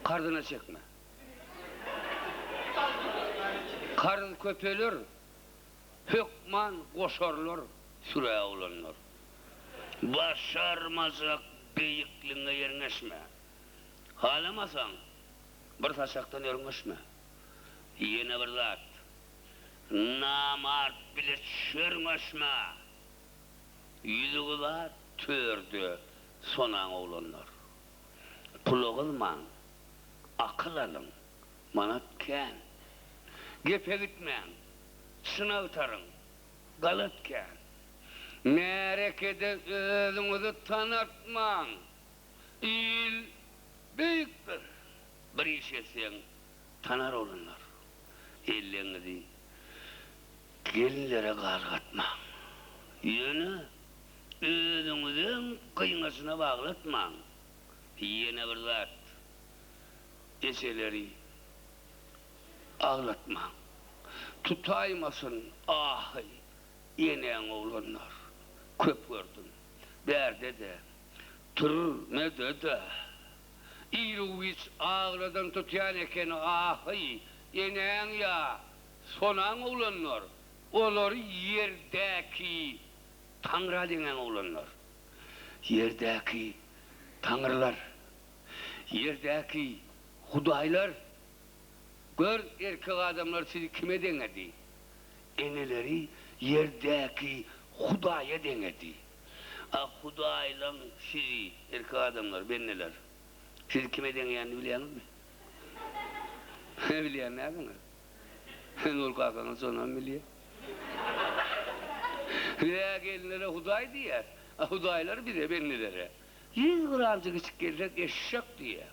Kardına çekme. Karın köpeler, hökman koşarlar, süreye olanlar. Başarmazak beyikliğine yerleşme. Halamasan, bir taşaktan yerleşme. Yine bir zat, namart bile çörmeşme. Yüzüğü da tördü, sonan olanlar. Pulağılman, akıl alın, manatken. Gepe gitmeyin, sınav tarın, galatken. Merekede özünüzü tanıtman. İl büyüktür. Bir iş etsen tanar olunlar. Ellerinizi gelinlere kalgatma. Yönü özünüzün kıymasına bağlatma. Yine bir zat eseleri ağlatma. Tutaymasın ahi yenen oğlanlar. Köp gördüm. Berde de türmede de İruviz ağladan tutayan eken ahi yenen ya sonan oğlanlar. Olur yerdeki Tanrı denen oğlanlar. Yerdeki Tanrılar, yerdeki Hudaylar, gör erkek adamlar sizi kime denedi? Eneleri yerdeki Hudaya denedi. Hudayla sizi erkek adamlar, benneler. Sizi kime deneyeni biliyorsunuz mu? Biliyor ne yapınız? Nur kalkanız ondan biliyor. Veya gelinlere Huday diye, Hudaylar bir de bennelere. 100 gramcık içik gelecek eşek diye.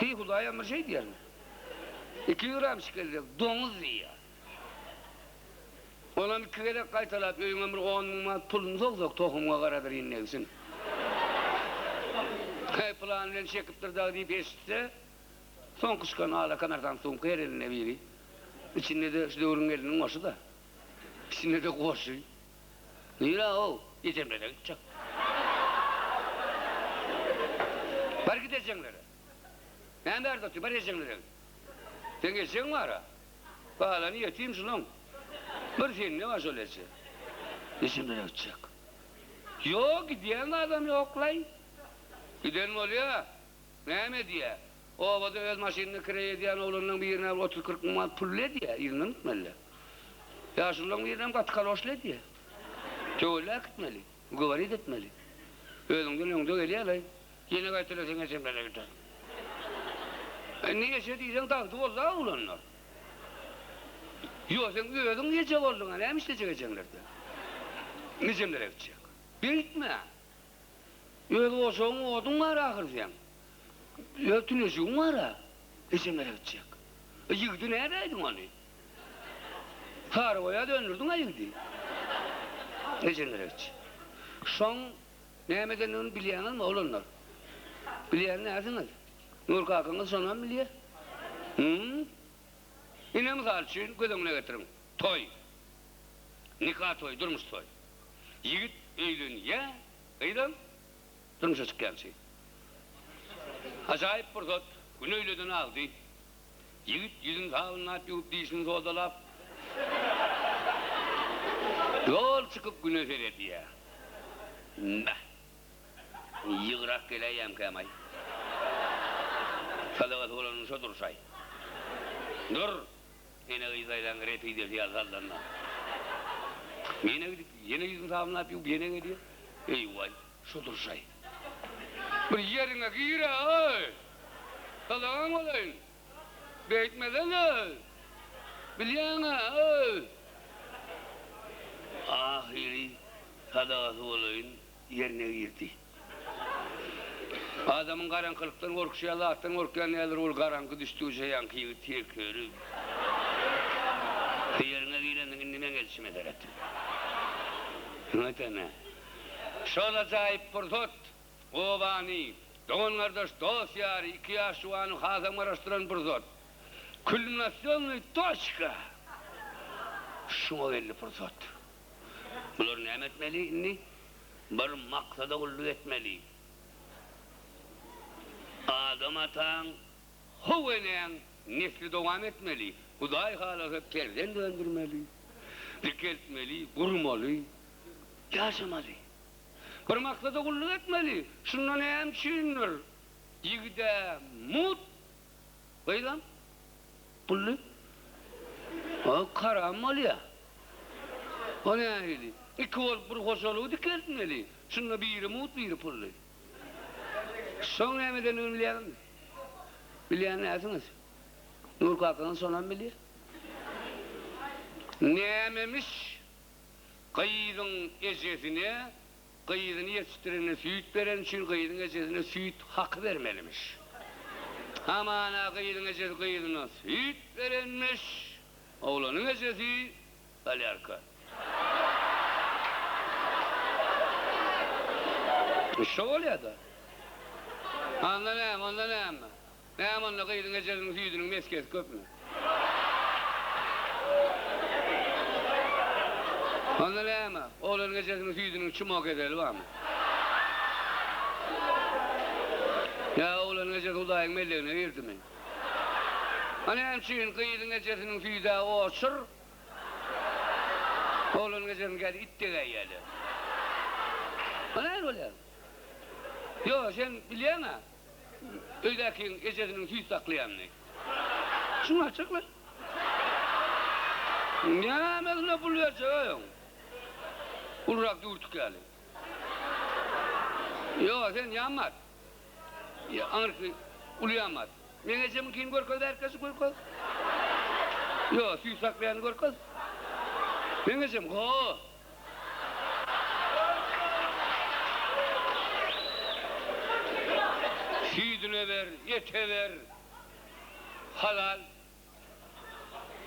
Hi Hudaya bir şey diyer mi? 2 gram içik gelecek domuz diye. Ona bir kere kaytalap, öyüne bir 10 manat pulunu soksak tohumuna karadır inlesin. Planını çekiptir da deyip eşitse, son kuşkanı ağla kanardan son kıyar eline biri. İçinde de işte ürün elinin başı da. İçinde de koşuyor. Nira o, yetemlere gidecek. Var gidecekleri. Ben de tutuyor, var gidecekleri. Sen geçeceksin var ha. Bağlanı yeteyim lan. Bir senin ne var söylese. Yetemlere gidecek. Yok, gidiyen adam yok lan. Giden mi oluyor? Ne mi diye? O ovada öz maşinini kireye diyen oğlunun bir yerine 30-40 manat pulle diye, yerine gitmeli. Yaşlıların bir yerine katkal hoşle diye. Çoğuyla gitmeli, güvarit etmeli. Özünden önünde geliyor lan. Yine kayıtırasın geçemlere gider. Niye şey diyeceksin taktı olsa oğlanlar. Yok sen özün geçecek oldun, ne mi işte geçenlerde? Geçemlere gidecek. Bir gitme. Öyle olsa oğdun var ahır sen. Ya tünesiğin var ha. Geçemlere gidecek. Yıktı neredeydin onu? Harvaya döndürdün ha yıktı. Geçemlere gidecek. Son Mehmet'in onu bileyenler mi oğlanlar? Bileyen nerediniz? Nur kalkınız sonra biliyor. Yine misal için gözümüne getirin. Toy. Nikah toy, durmuş toy. Yiğit öylün ya, öylün durmuşa çıkan şey. Acayip bir zat, gün öylüden aldı. Yiğit yüzün sağlığına yapıp dişini soldalap. Yol çıkıp güne seredi ya. Nah. Yığırak geleyem kemay. Salavat olanın şu dursay. Dur. Yine gıyzaydan repi de fiyal sallanma. Yine gidip, yine yüzün sağlığına yapıp yine gidiyor. Eyvay, şu dursay. Bir yerine giyre ay. Salağın olayın. Bekmeden ay. Bilyana ay. Ahiri sadağası olayın yerine girdi. Adamın karanlıktan korkusu Allah'tan korkuyan neler ol karanlık düştüğü şey yankıyı tekörü. Yerine girenin indimen geçişim eder etti. Yönetene. Şol acayip bir tut. O bani. Doğun kardeş dost yarı 2 yaş şu anı hazam araştıran bir zot. Külminasyonu toşka. Şuna belli bir zot. Bunlar ne etmeli? Bir maksada kulluk etmeli. Adam atamatan, huvenen nesli devam etmeli. Huday halası terden döndürmeli, dikeltmeli, kurmalı, yaşamalı. Bir maksada kulluk etmeli. Şundan hem çiğnir. Yigide mut. Koydan. Pullu. O karanmalı ya. O ne ahili? İki ol bir hoşalığı dikeltmeli. Şundan biri mut, biri pullu. Son emeden biliyorum. Bileyen nesiniz? Nur Kalkan'ın sonan biliyor. Nememiş kayıdın eşesine, kayıdın yetiştirene süt veren için kayıdın eşesine süt hak vermelimiş. Amana kayıdın eşesi kayıdına süt verenmiş. Oğlanın eşesi balyarka. İşte oluyor da. Anlanayım. Ne amanla kayıdın eşesinin sütünün meskesi köp mü? Anlayayım mı? Oğlanın eşesinin sütünün çımak edeli var mı? Ya oğlanın eşesi Huday'ın melleğine verdi mi? Hani hemşirin kıyıdın eşesinin sütü oçur. Oğlanın eşesinin geldi ittege geldi. Anlayın öyle. Yo sen biliyor musun? Öydeki eşesinin sütü saklayan ne? Şunu açıkla. Ya mezuna buluyor çağırın. Ulurak dürtük yani. Yo sen yanmat. Ya anırkı uluyanmat. Ben geçemin kim korkaz, herkesi korkaz. Yo suyu saklayanı korkaz. Ben geçemin ko. Sütüne ver, yete ver. Halal.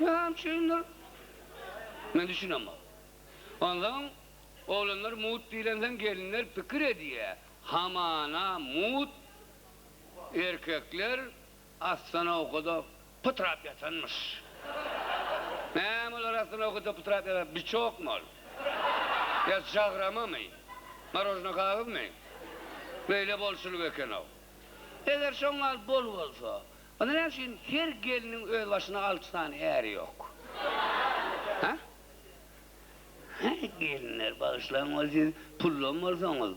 Ya hemşehrinler. Ben düşünemem. Ondan oğlanlar mut dilenden gelinler fikir ediyor. Hamana mut erkekler aslana o kadar pıtrap yatanmış. Ne olar aslana o kadar pıtrap yatan? Birçok mal. Ya çağrama mı? Marojna kahve mi? Böyle bolsuluk eken o. Eğer şunlar bol olsa, onun için her gelinin öl başına 6 tane eri yok. Ha? Gelinler bağışlanmaz, pullon varsanız,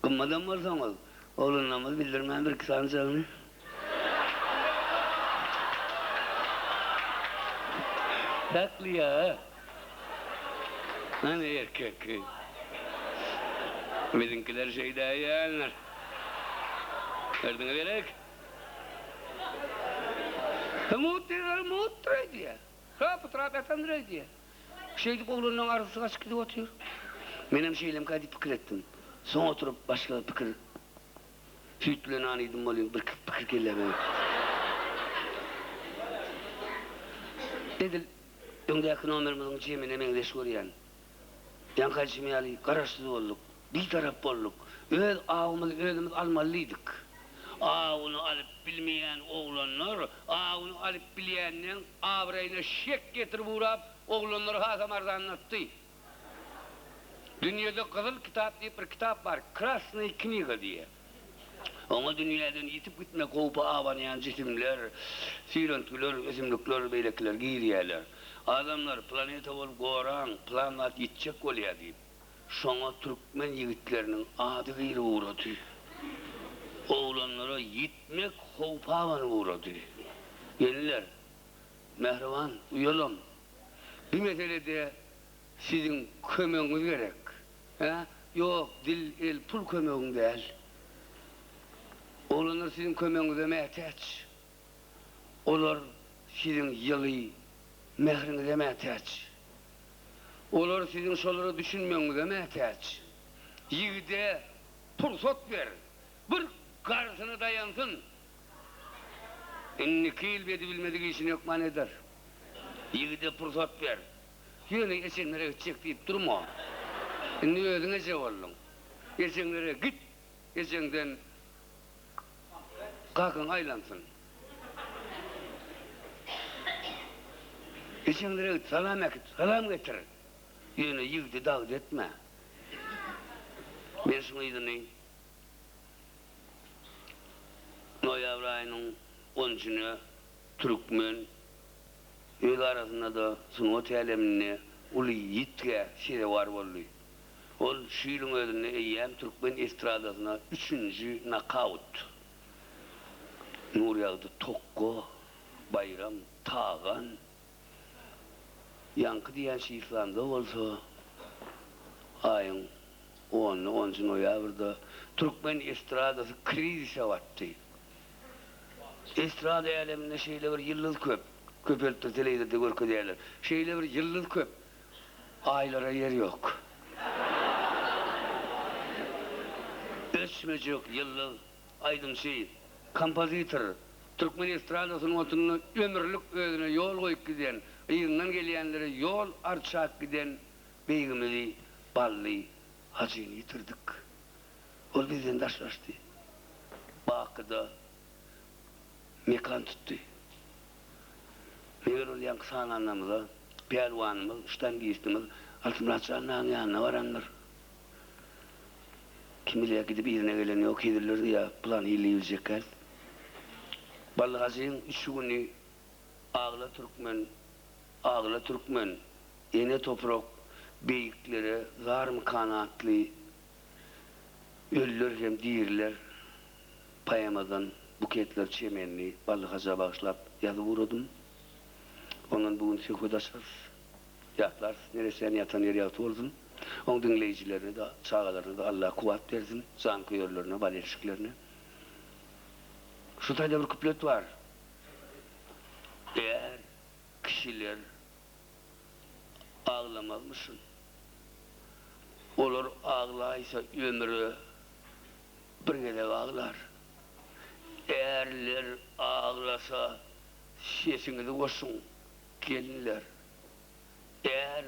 kımmadan varsanız, oğlunlamaz bildirmeyen bir kısan canını. Haklı ya. Hani erkek? Bizimkiler şeyde yanlar. Gördüğüne gerek. Mutlu diye. Pıtrap yatan diye. Şeydik oğlunun arası açık gidip oturuyor. Benim şeylem kaydı fikir ettim. Son oturup başka fikir. Sütlüğüne anıydım olayım, bir fikir geliyor benim. Dedi, önde yakın ömrümüzün cemine mendeş koruyan. Yan kaçmayalı, kararsız olduk, bir taraf olduk. Öyle ağımız, ölümüz almalıydık. Ağını alıp bilmeyen oğlanlar, ağını alıp bileyenin avrayına şek getirip uğrap, oğlanları Hazam Arda anlattı. Dünyada Kızıl Kitap diye bir kitap var, Krasnaya Kniga diye. Ama dünyadan yitip gitme kovpa avanayan cisimler, sirantüler, isimlikler, beylekler giyiriyorlar. Adamlar planeta ol goran, planet yitecek oluyor deyip. Şona Türkmen yigitlerinin adı gıyri uğradı. Oğlanlara yitmek kovpa avanı uğradı. Yeniler, mehriban, uyalım. Bir meselede sizin kömeniz gerek. He? Yok, dil, el, pul kömeğin değil. Oğlanlar sizin kömeğinize mehtaç. Olar sizin yılı, mehrinize mehtaç. Olar sizin şoları düşünmenize mehtaç. Yigide fırsat ver. Bir karşısına dayansın. İnniki ilbedi bilmediği işini yok man eder. Yigide fırsat ver. Yine eşenlere gidecek deyip durma. Şimdi özüne şey oldun. Eşenlere git. Eşenden kalkın aylansın. Eşenlere git, salam getir. Yine yigide dağıt etme. Ben şunu dinleyin. O yavru onun için Türkmen öz arasında da sunut elemini ulu yitge şire var boldu. Ol şiirin özünde eyyem Türkmen estradasına 3. knockout. Nur yağdı Tokko, Bayram, Tağan, Yankı diyen şiiflanda olsa ayın 10 noyabrda Türkmen estradası krizise vattı. Estrada aleminde şeyler var yıldız köp. Köpelttir televizyonda görkü derler. Şeyler var yıldız köp. Aylara yer yok. Ösmecek yıldız aydın şey. Kompozitör. Türkmen estradasının otununu ömürlük özüne yol koyup giden, yığından geleyenlere yol arçak giden beygimizi, ballı, hacını yitirdik. Ol bizden daşlaştı. Bakıda mekan tuttu. Meğer ol yankı sananlamıza, pelvanımız, ştangistimiz, altımraçlarının yanına varanlar. Kimiyle gidip yerine gelen yok edirlerdi ya, plan hile yüzecekler. Balgazın 3 günü Ağla Türkmen, ene toprak beyikleri, zarm kanatlı, ölüler hem dirler, payamadan buketler çemenli, Balgaz'a bağışlap yazı vurdum. Onun bugün söküdaşız, yatlar, neresinden yatan yer yatı olsun. Onun dinleyicilerine de, çağalarına da Allah kuvat versin, zan kuyurlarına, balerişiklerine. Şu tayda bir kuplet var. Eğer kişiler ağlamazmışsın, olur ağlaysa ömrü bir gede ağlar. Eğerler ağlasa sesini de koşsun, gelinler. Eğer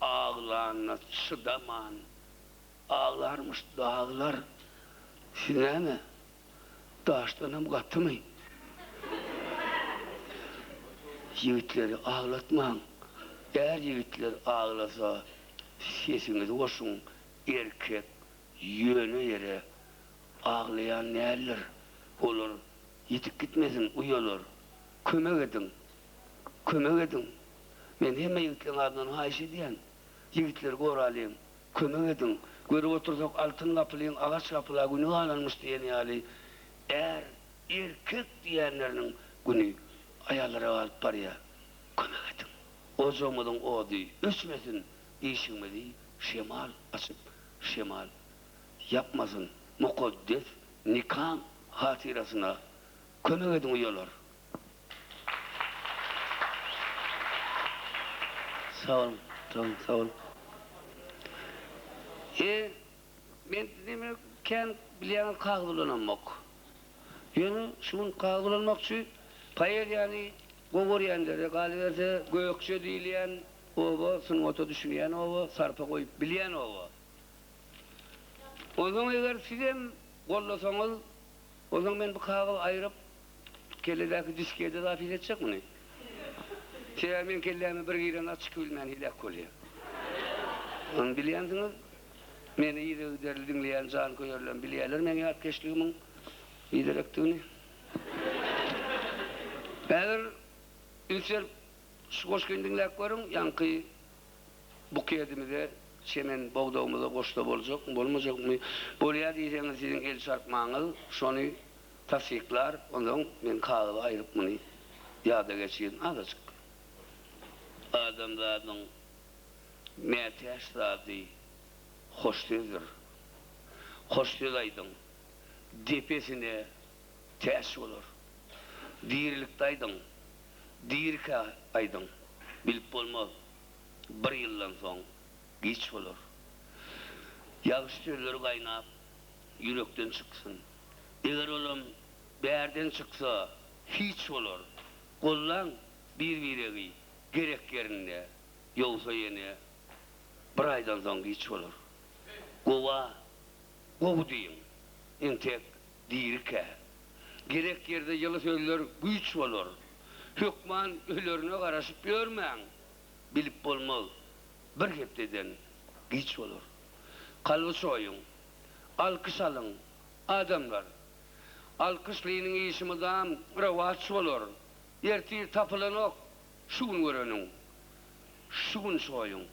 ağlarına çıdaman, ağlarmış dağlar, size mi? Daştanım kattı mı? Yiğitleri ağlatmam. Eğer yiğitler ağlasa sesiniz olsun, erkek yönü yere ağlayan neler olur, yitip gitmesin, uyulur. Kömek edin. Ben hemen yiğitlerin adını haşi diyen, yiğitleri koralayın, kömek edin. Görüp otursak altın kapılıyın, ağaç kapılığa günü alınmış diyen yali. Eğer erkek diyenlerinin günü ayarlara alıp paraya kömek edin. O zomadın o değil, üsmesin, işinme değil, şemal açıp, şemal yapmasın, mukaddes, nikah hatirasına kömek edin uyuyorlar. Sağ olun, sağ olun. Ben demek kendi bilen kağıdılanamak. Yani şunun kağıdılanamak için payır yani Gogor yerlere galiberse gökçe diyen ova, sınıfta düşünen ova, sarpa koyup bilen ova. O zaman eğer sizem kollasanız, o zaman ben bu kağıdı ayırıp kelledeki diskede daha fil edecek mi? Ben kellemi bir giren açık bilmen hilek oluyor. Onu biliyensiniz, beni iyi de dinleyen can koyarlar, biliyorlar, ben yatkeşliğimin iyi direktüğünü. Eğer ülser hoş gündünlük varın, yankı bu kıyadımıza, çemen bağdağımıza koşta olacak mı, olmayacak mı? Buraya diyeceğiniz sizin el çarpmanız, şunu tasdikler, ondan ben kağıdı ayırıp bunu yada geçeyim, azıcık. Adamların mehteştadı, hoştudur. Hoştudaydın, depesine ters olur. Dirliktaydın, dirke aydın, bilip olmaz. Bir yıldan son geç olur. Yağış türleri kaynap, yürekten çıksın. Eğer oğlum berden çıksa hiç olur. Kollan bir vireği gerek yerinde, yoksa yine bir aydan son geç olur. Kovu diyeyim, entek dirke. Gerek yerde yılı söyler güç olur. Hükman ölürüne karışıp görmeyin. Bilip olmaz. Bir hepteden güç olur. Kalbi soyun. Alkış alın. Adamlar. alkışlıyının iyişimidan revaç olur. Ertir tapılanok, şuun görenün, şuun soyun,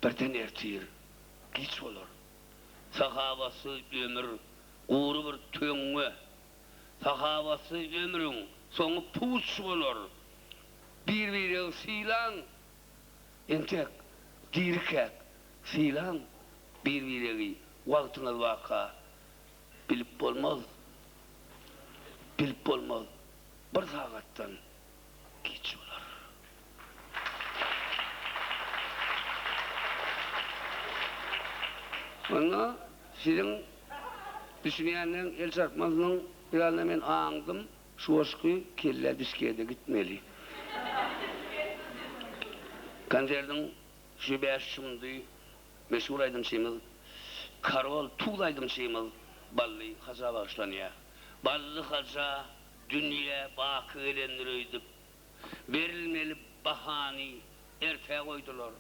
birden ertir, giç olur. Sahabası ömür, uğru bir töngü, sahabası ömrün, sonu puç olur. Bir silan, entek, dirkek, silan, bir vaktına vaka, bilip olmaz, bilip olmaz, bir saattan geç olur. Ona sizin düşünüyenin el çarpmazının bir anda men ağındım, şu aşkı kelle diskeye gitmeli. Konsertin şu 5 şimdi meşhur aydın şeyimiz, Karol Tuğlaydın şeyimiz, ballı haza başlanıyor. Ballı haza, dünya bakı elendiriydi. Verilmeli bahani erteye koydular.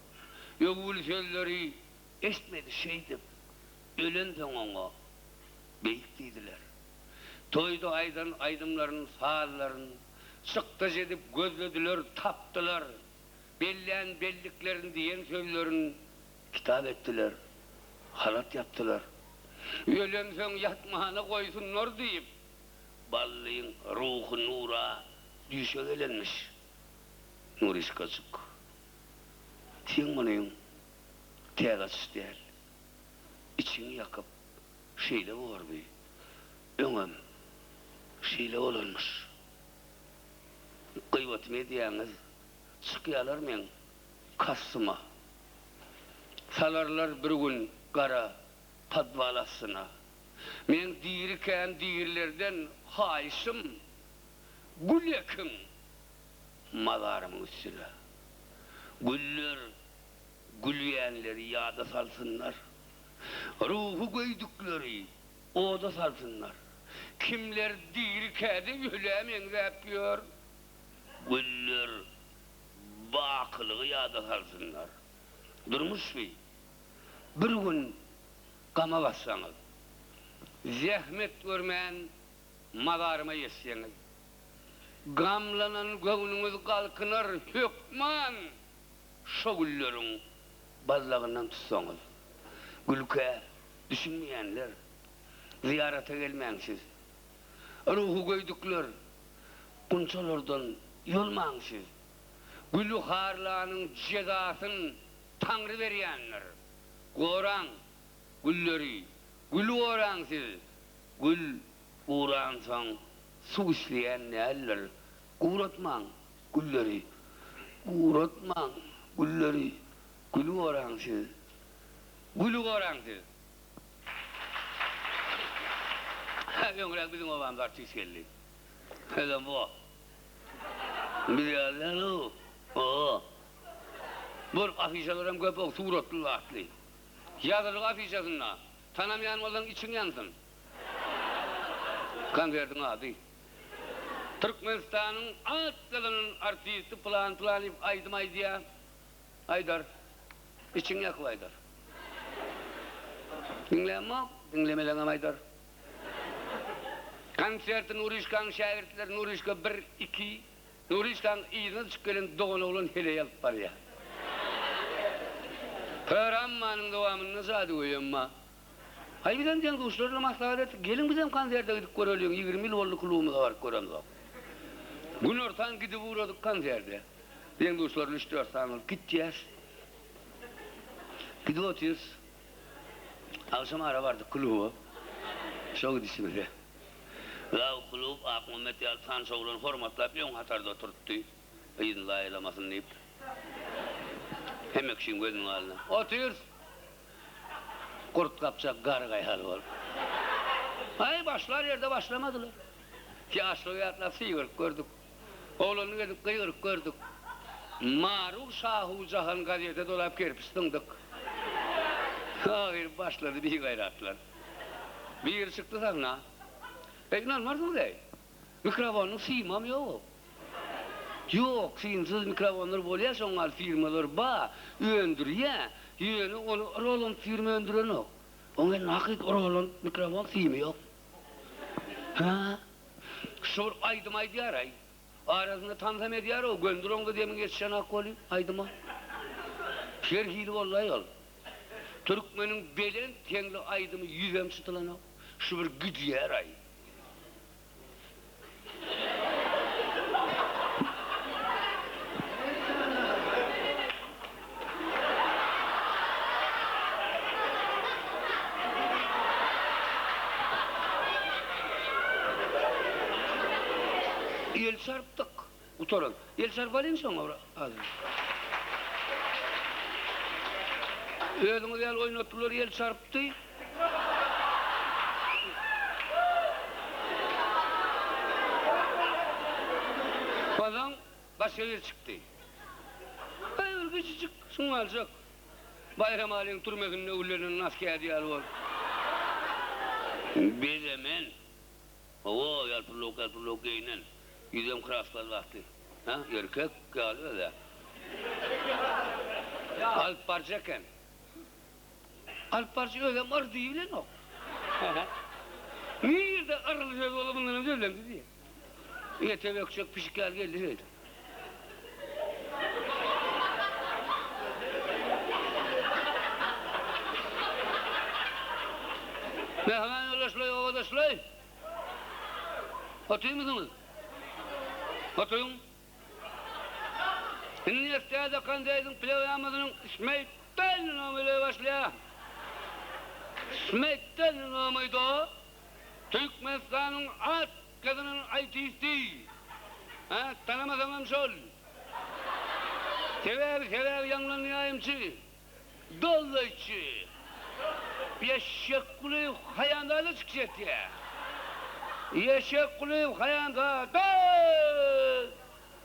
Yokul sözleri esmedi şeydi. Ölen sonuna beyiktiydiler. Toydu aydımların sağlarını sıktı edip gözlediler, taptılar. Belleyen belliklerin diyen sözlerini kitap ettiler. Halat yaptılar. Ölen son yatmağına koysunlar deyip ballıyın ruhu nura düşe gelenmiş. Nur iskacık. Tiyen bunun teğaç değil. İçini yakıp şeyle var bir. Öngüm şeyle olunmuş. Kıyvatime diyeniz çıkıyorlar men Kasım'a. Salarlar bir gün kara padvalasına. Men diğirken diğirlerden haişim, gül yakın malarımın üstüne. Güller, gülyenleri yağda salsınlar. Ruhu koydukları oda salsınlar. Kimler diğirkede yülemen yapıyor. Güller, bakılığı yağda salsınlar. Durmuş bir gün kama bassanız, zahmet görmeyen madarıma yetseniz, gamlanan gönlünüz kalkınır hükman, şu güllerin ballağından tutsanız. Gülke düşünmeyenler, ziyarete gelmeyensiz, ruhu koyduklar, kunçalardan yolmansız, gülü harlanın cezasını Tanrı veriyenler, koran gülleri, gülü koran siz, gül uğransan su isteyen ne eller, uğratman gülleri, uğratman gülleri, gülü koran siz, gülü koran siz. Ömrek bizim babamlar tüskelli. Öyle bu. Bir yerler o. Bu afişalarım köpek suratlı atlı. Yazılık afişasına tanımayan olan için yansın. Konsertin adı. Türkmenistan'ın alt dalının artisti plan aydım aydıya. Aydar. İçin yakı Aydar. Dinleme, dinlemeden Aydar. Konsertin Nurişkan şairtler Nurişka 1-2 Nurişkan iyiden çıkılan doğan oğlun hele yalıp var ya. Programmanın devamını nasıl adı koyuyorum ma? Hay bizden diyen kuşlarla maslahat et. Gelin bizim konserde gidip görüyorum. 20 yıl oldu kuluğumuz var görüyorum. Gün ortadan gidip uğradık konserde. Diyen kuşlarla 3-4 tane olup gideceğiz. Gidip otuyoruz. Akşam ara vardık kuluğu. Çok gidişimizde. Ya kuluğu Akmehmet Yalçın Şoğlu'nun hormatlayıp yon hatarda oturttu. İyin layılamasını deyip. Hem ekşin gözünün haline. Otuyoruz. Kurt kapacak gargay hali var. Hay başlar yerde başlamadılar. Ki aşağıya atla sıyırık gördük. Oğlunu gidip kıyırık gördük. Marul Şahu Cahan gazete dolap kerpistindik. Hayır başladı bir gayratlar. Bir çıktı sana. İnanmazsın dey. Mikrofonun siymam yok. Yok, sinsiz mikrofonlar bolya soňal firmalar ba, öndür ya. Ýöne onu rolun firma öndüren ok. Oňa nakit rolun mikrofon siymi yok. Ha? Şur aydım diyar ay. Arasında tanzam ediyar o. Göndüronga demin geçen akkoli aydıma. Şerhili vallahi al. Türkmenin belen tengli aydımı yüzem sıtılan o. Şu bir güdüyer ay. El çarptık. Utoran. El çarpalayım sana orada. Ödümü el oynattılar, el çarptı. Bazen başka yer çıktı. Hayır, küçücük, şunu alacak. Bayram halin turmekinde ullerinin askeri diyarı var. Bir zaman, o yalpırlok giyinen, yüzüm kraftal vakti. Ha, erkek galiba da. Alp parçaken. Alp parça öyle mar değil lan o. Niye de arılacak ola bunların söylendi diye. Yeter yakacak pişikler geldi öyle. Ve hemen ulaşlay, ovadaşlay. Atıyor musunuz? Atayım. İnni iftihada kandaydın pilav yamadının İsmail'den namıyla başlaya. İsmail'den namıydı o. Türkmenistan'ın at kadının IT'si. Ha, tanımasamam şol. Sever yanlan nihayemçi. Dollayçı. Yeşekli hayandalı çıkacak ya. Yeşekli hayandalı.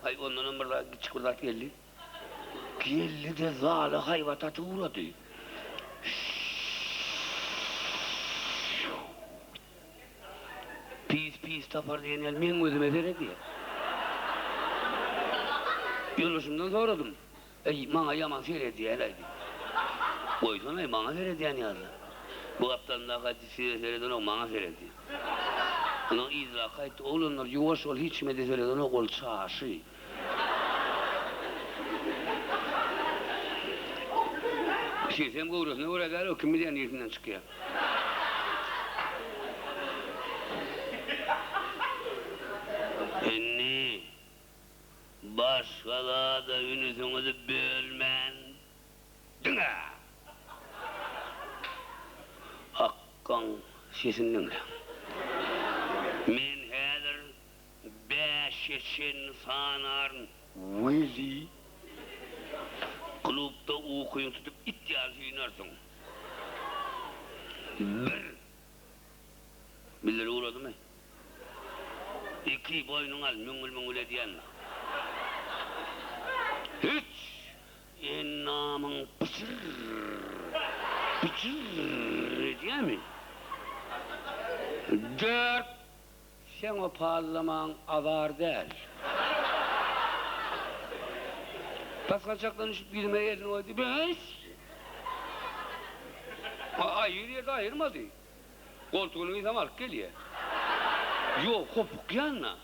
Ay onların burada çıkırdak geldi. Geldi de zâlı hayvatatı uğradı. Pis tapar diyen elmeyen gözüme veredi ya. Yoluşumdan soradım. Bana yaman seyrediyen aydı. Boydan ay bana seyrediyen yazdı. Bu kaptanın kadar seyreden o bana seyredi. Onun izlaka etti. Oğlunlar yuvaş ol hiç mi de seyreden o kol çaşı. Sen kıvrıyorsun, ne uğraşlar o kim bilen niyetinden çıkıyor. Enni, başkalar da ünüzünüzü bölmen. Dına! Hakkan sesinden de. Men hedir 5 insanların veli klubda okuyun tutup ihtiyacı oynarsın. Birileri uğradı mı? 2 boynun al, müngül ediyen. 3 namın pıçır ediyor mi? 4 sen o parlaman avar değil. Paskacaktan üşüp gidime elini oydu. 5 ayır yerde ayırmadı. Koltuğunu izam alıp geliyor. Yok kopuk yanına.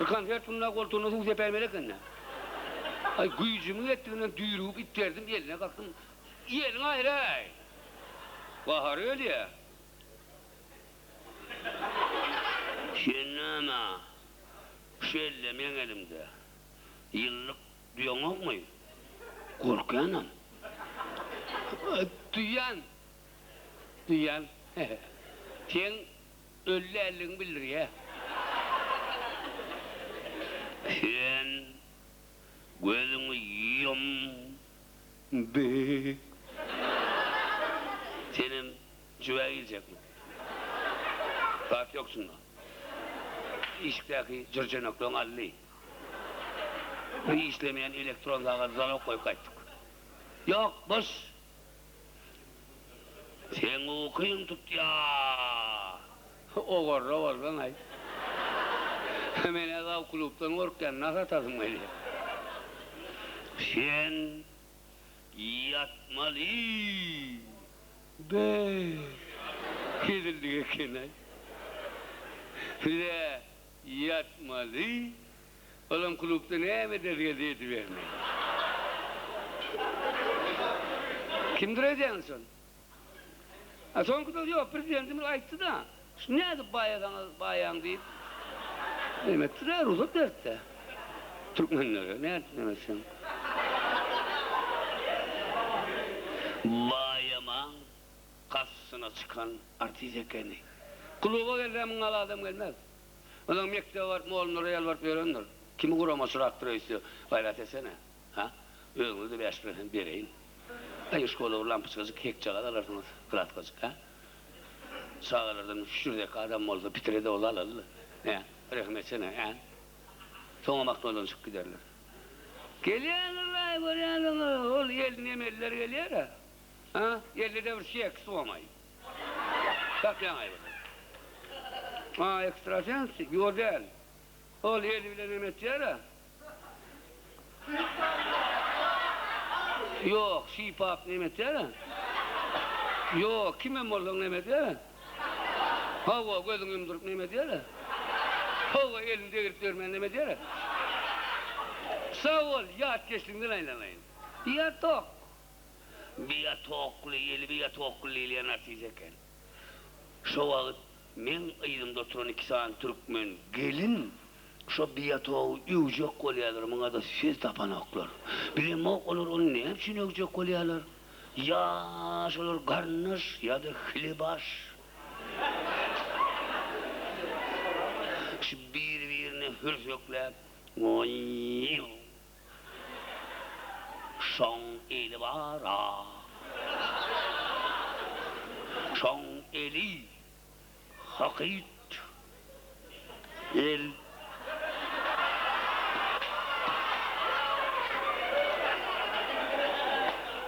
Kanser tunla koltuğunu huzya permelek anne. Ay gücümün ettiğinden düğürüp ittirdim eline kalktım. Elin ayrı ay. Bahar öyle ya. Şimdi ama şellemeyen elimde. Yıllık duyan yok mu? Korkuyanım. Duyan. Sen öllü elin bilir ya. Sen gözünü yiyom be. Senin cüve gelecek mi? Bak yoksun da. İşteki cırcınıklığın alli. Bir işlemeyen elektronlara zalok koyup kaçtık. Yok boş. Sen okuyun tut ya. O korra var lan ay. Hemen edav kulüpten korkken nasıl atadın beni? Sen yatmalı. Be. Gidildi eken ay. Bile yatmalı. Oğlum kulüpte ne bedelgedi edivermeyin. Kim duracaksın? Son kadar yok, prezidentimiz ayıttı da. Ne edip bayan deyip? Demek durar uzak dertte. Türkmenlere, ne etmemesin? Bayaman kasına çıkan artizekeni. Kuluğa geldiğimin ala adam gelmez. Adam mekte var, moğolun oraya var, verenler. Kimi kuraması raktırıysa gayret etsene. Ha? Öğünü de 5 liradan vereyim. Ayış kolu lampıskazı kek çağı alarsınız, kıratkazı. Ha? Sağlardan şuradaki adam oldu, bitirede ol alalı. Ne? Rahmetsene, ha? Sonra maktondan çık giderler. Geliyorlar, görüyorlar. Ol yerli emeller geliyor ha. Ha? Yerli de bir şey eksik olmayı. Bak yanayı bakın. Ha, ekstra sensi, yok değil. Ol yerli bile emet yer ha. Yok, şipap emet yer ha. Yok, kime mordan emet yer ha. Hava gözün yumdurup emet yer ha. Hava elini devirip görmeyen emet yer ha. Sağ ol, yat geçtiğinden aylanayın. Biyatok. Biyatoklu yeli, biyatoklu yeli yanartıyacakken. Şu vakit, men aydımda oturan 2 saat Türkmen gelin, şu biyatoğu yücek kolyalar, bana da söz tapanaklar. Bilem olur, onu ne hepsini yücek kolyalar? Ya olur garnış, ya da hlibaş. Şu birbirine hürsöklep, oy. Şon eli var ha. Şon eli hakit el.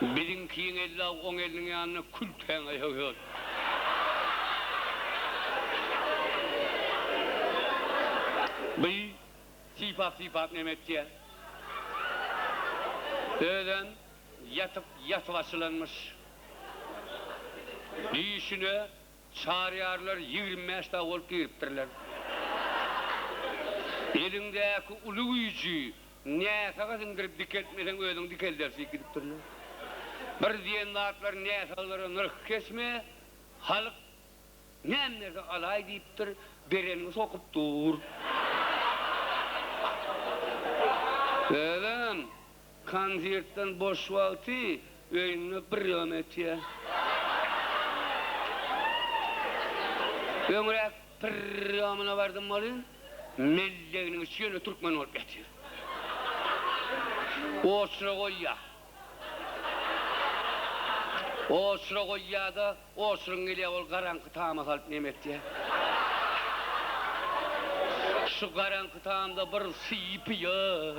Bizimkiyin elle 10 elinin yanına külten ayıyor. Bir sifat nemetçe. Öğlen yatıp asılanmış. İşine çağırıyorlar 25 daha olup giriptirler. Elindeki ulu yüzü ne sakasın girip dikeltmeden öğlen dikel dersi giriptirler. Bir diyen dağıtlar ne salları nırk kesme, halk ne emnesi alay deyiptir, berenini sokup dur. Öğlen konsertten boş vakti öğününe bir yömet ya. Ömrek bir yömüne vardım malın, melleğinin içine Türkmen olup getir. O sıra koy ya. O sıra koy ya da, o sırın geliyor ol karanlık tağıma kalıp nemet ya. Şu karanlık tağımda bir sıyıp ya.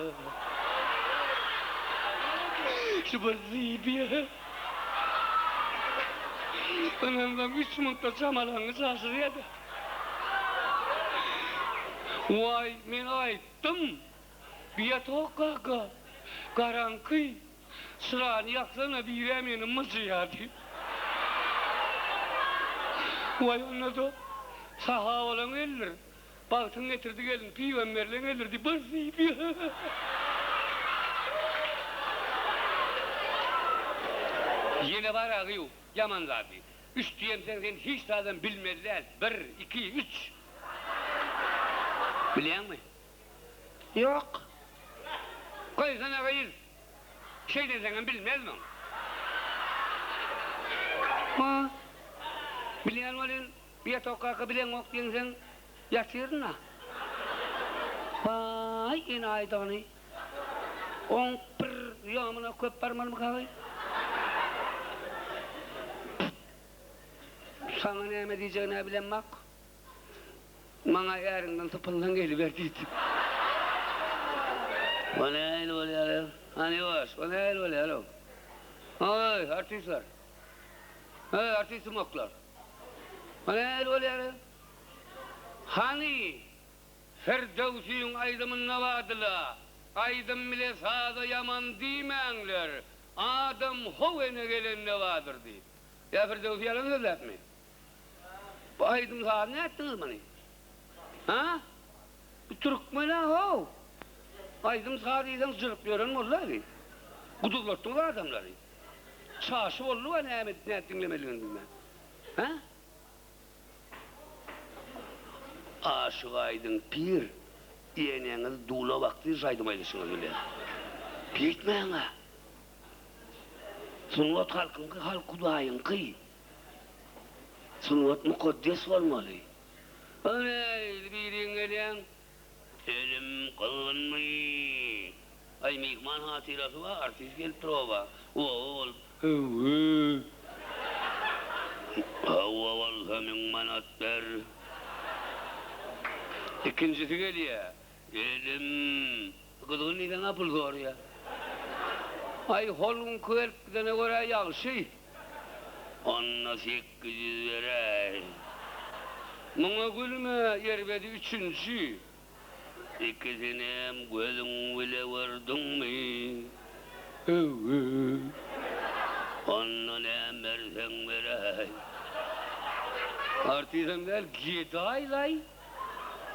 Şu bir sıyıp ya. Anamdan 3 mıntta çamalanı şaşırıyor da. Vay, men ayttım. Biyatok kaka, karanlık. Sırağını yaksana bir yemeğinin mıcı ya deyip. Vay ona da saha olan eller. Baktın getirdi gelin, peygamberle gelirdi, basıyıp ya. Yine var ağıyor, yaman zaten. Üç diyem sen hiç zaten bilmediler. 1, 2, 3. Biliyor musun? Yok. Koy sana koyuz. Şey desene bilmez mi? Ha? Biliyor musun? Bir yatak kalkı bilen yok diyorsun, yatırın ha. Vay yine aydanı. 11 yağmına köp parmağını kahve. Sana ne diyeceğini bilen bak. Bana yarından tıpından geliverdiydi. O ne öyle oluyor? Hani var, o ne öyle oluyor? Ay artistler. Hey artist moklar. O ne öyle oluyor? Hani Firdevsi'nin aydımın ne vardılar? Aydım bile sağda yaman dimenler. Adam hovene gelen ne vardır deyip. Ya Firdevsi yalan söz etmeyin. Bu aydım sağda ne ettiniz bana? Türkmen ha. Aydın sadiden zırplıyorum molları. Guduklarttın adamları. Çaşı oldu var ne dinlemeliğini bilmem. Ha? Aşık Aydın pir. Diyeneniz doğula vakti saydımaylısınız öyle. Bitmeyin ha. Sünnet halkın ki halk kudayın ki. Sünnet mukaddes olmalı. Öyle birin gelen elim kılınmı. Ay mihman hatırası var, artist gel trova. Oğul. Hava valha min manatlar. İkincisi geliyor. Elim. Kıdığın neden apıl zor ya? Ay holun kıvelpidene göre yağışı. Onna 800 verer. Bana gülme yerbedi üçüncü. İkisinem gözün bile vardın mı? Onna ne versen verer. Artizm der git aylay.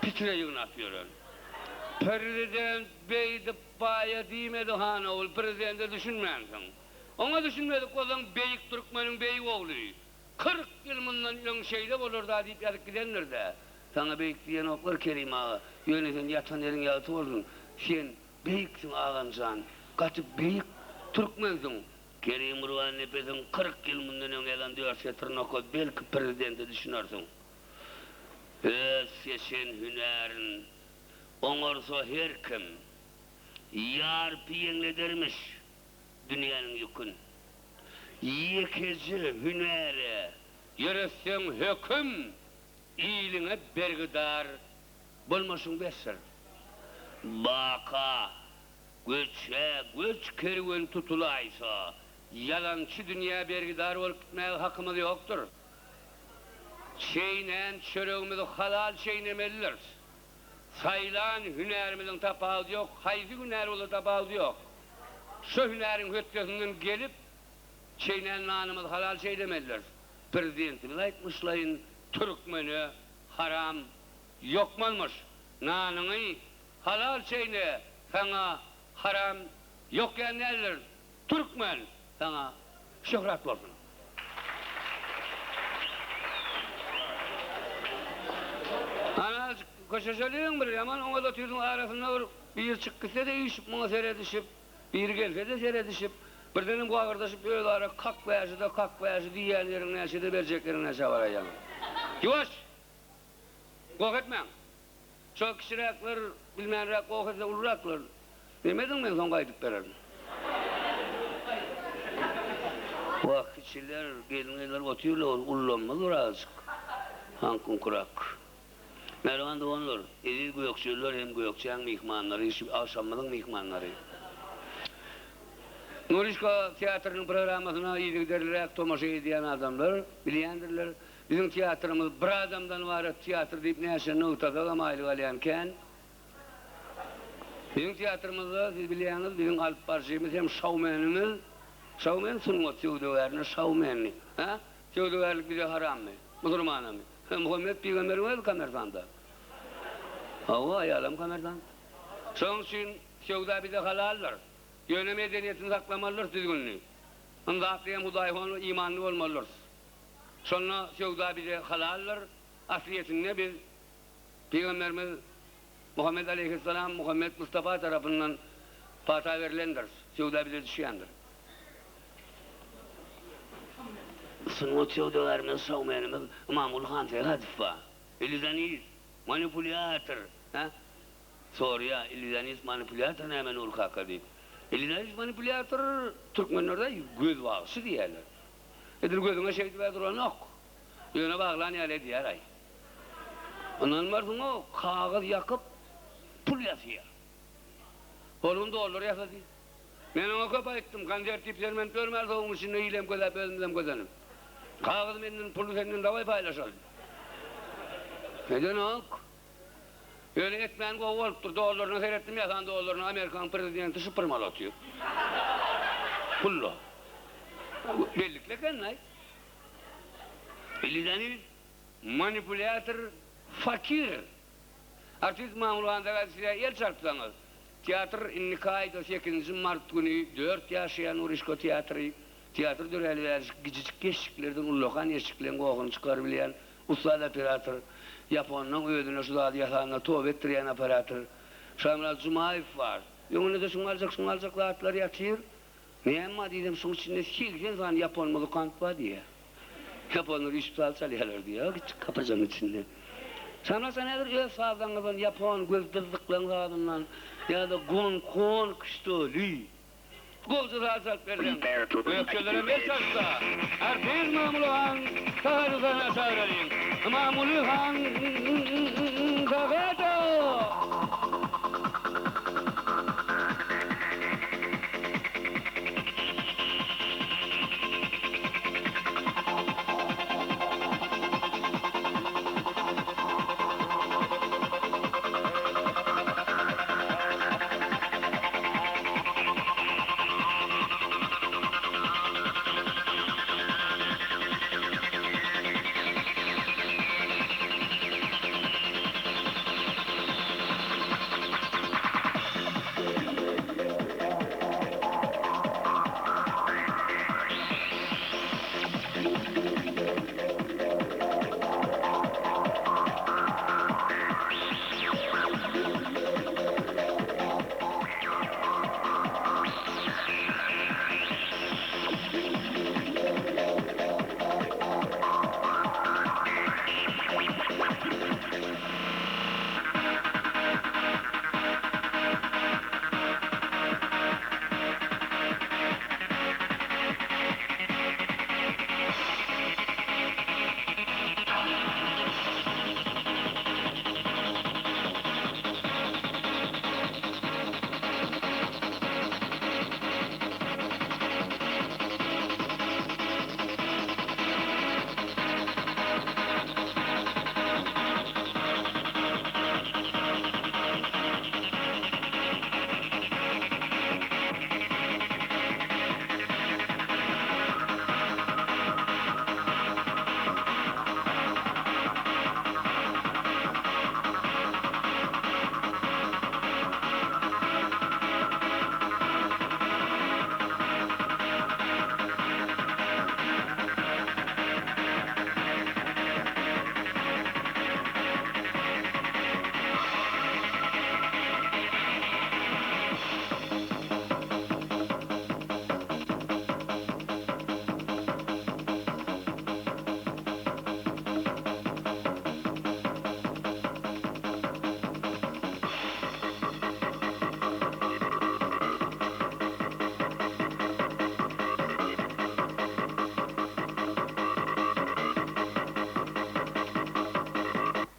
Pitreyin atıyorlar. Prezident bey de baya demedi hana ol, prezidente düşünmezsin. Ona düşünmedik o zaman beyik Türkmen'in beyi oğlu. 40 yıl bundan yon şeyde olur da deyip yatıp gidenler de. Sana beyik diyen oklar Kerim ağa, yöneten yatan yerin yatı olsun. Sen beyiksin ağancan, katıp beyik Türkmen'sin. Kerim Ruhan Nefes'in 40 yıl bundan yon elan diyorsa tırnak belki prezidente düşünürsün. Sen hünerin, onursa her kim, yar piyenledermiş dünyanın yükün. Yekeci hünere, yürüsen hüküm, iyiliğine bergidar, bulmasın besir. Baka, güç kerven tutulaysa, yalancı dünya bergidar olup gitmeye hakkımız yoktur. Şeynen çöreğimizi halal çeynemelidir. Sayılan hünerimizin tapağı yok, hayzi hüner olur tapağı yok. Şu hünerin hüttesinden gelip çeynen nanımız halal çeynemelidir. Prezidentimiz aytmışlayın Türkmen'i haram yokmanmış. Nanını halal çeyne sana haram yok yerlerdir. Türkmen sana şöhret olsun. Ana koşaşalıyım bir yaman ona da tüydün arasında bir çıkkısa da işip bana seyredişip bir gelse de seyredişip bir dedim bu ağırdaşıp böyle ara kalk beyazı diyenlerin neşe de vereceklerin neşe var ayağım. Yavaş! Kork etmeyin. Çok kişirekler bilmeyenler kork etse uluraklar. Demedin mi son kaydık verelim? Vakitçiler gelinler otuyorlar ullanmalar azıcık. Hankun kurak. Mervan da onlar, eli gökçüler hem gökçen mihmanları, hiç akşamların mihmanları. Norişka tiyatrının programmasına iyi giderlerek tomaşa ediyen adamlar, bilendirler. Bizim tiyatrımız bir adamdan var, tiyatr deyip neyse noktada ama aylık alayanken. Bizim tiyatrımızda siz biliyorsunuz, bizim alp parçamız hem şovmenimiz, şovmen sunma tevdöverini, şovmenini. Tevdöverlik bize haram mı? Müslümanı mı? Muhammed Peygamber'in var kameranda. Hava ayalım kamerdan. Son için şevda bize halallar. Yöne medeniyetini saklamalılar düzgünlüğü. Onda aklıyam hudayı imanlı olmalılar. Sonra şevda bize halallar. Asliyetinde biz Peygamberimiz Muhammed Aleyhisselam, Muhammed Mustafa tarafından fatih verilendir. Şevda bize düşüyendir. Sınıf şevdalarımız, savmayanımız Mamul Hantel Hadifa. Elizaniz, manipülatör. Soruya, Elizaniz manipülatör hemen ulkaka deyip. Elizaniz manipülatör Türkmenlerde göz bağısı diyorlar. Edir gözüne şey diye duran yok. Yöne bağlan yale diyer ay. Ondan varsın o kağıt yakıp pul yazıyor. Onun dolar yasadı. Ben ona köp ettim. Kanser tiplermen görmez olmuş şimdi iyilem gözep ölmem gözenim. Kağıt benden pulu senden davay paylaşalım. Neden ok? Öyle etmeyen olup dur, dolarını seyrettim yasan dolarını Amerikan prezidenti sıfırmal atıyor. Pullo. Bellikle kendine. Elizaniz manipülatör fakir. Artist mamulanda size el çarpsanız. Tiyatr Nikay'da 8 Mart günü 4 yaşayan Urişko tiyatr dörelver gicicik geçiklerden ullakan eşiklen qoğun çıkar bilen ustad operator Japonның özüne şuda yasağına tov ettiren operator Şamral Cumayev var. Yönüne de şunalcak atlar yatır. Neyemma dedim şunun içinde 80 tane Japon muzikant var diye. Japonlar üstüal çalıyorlar diye. Kapacağım içinde. Şamral sen nedir öz sağdanızdan Japon gözdürdüklerin sağdından ya da kon kıştoli. Golcu razalt verdim. Öykülere mesajda. Erdiz mamuluhan sağırızana çağırayım. Mamuluhan sağırda.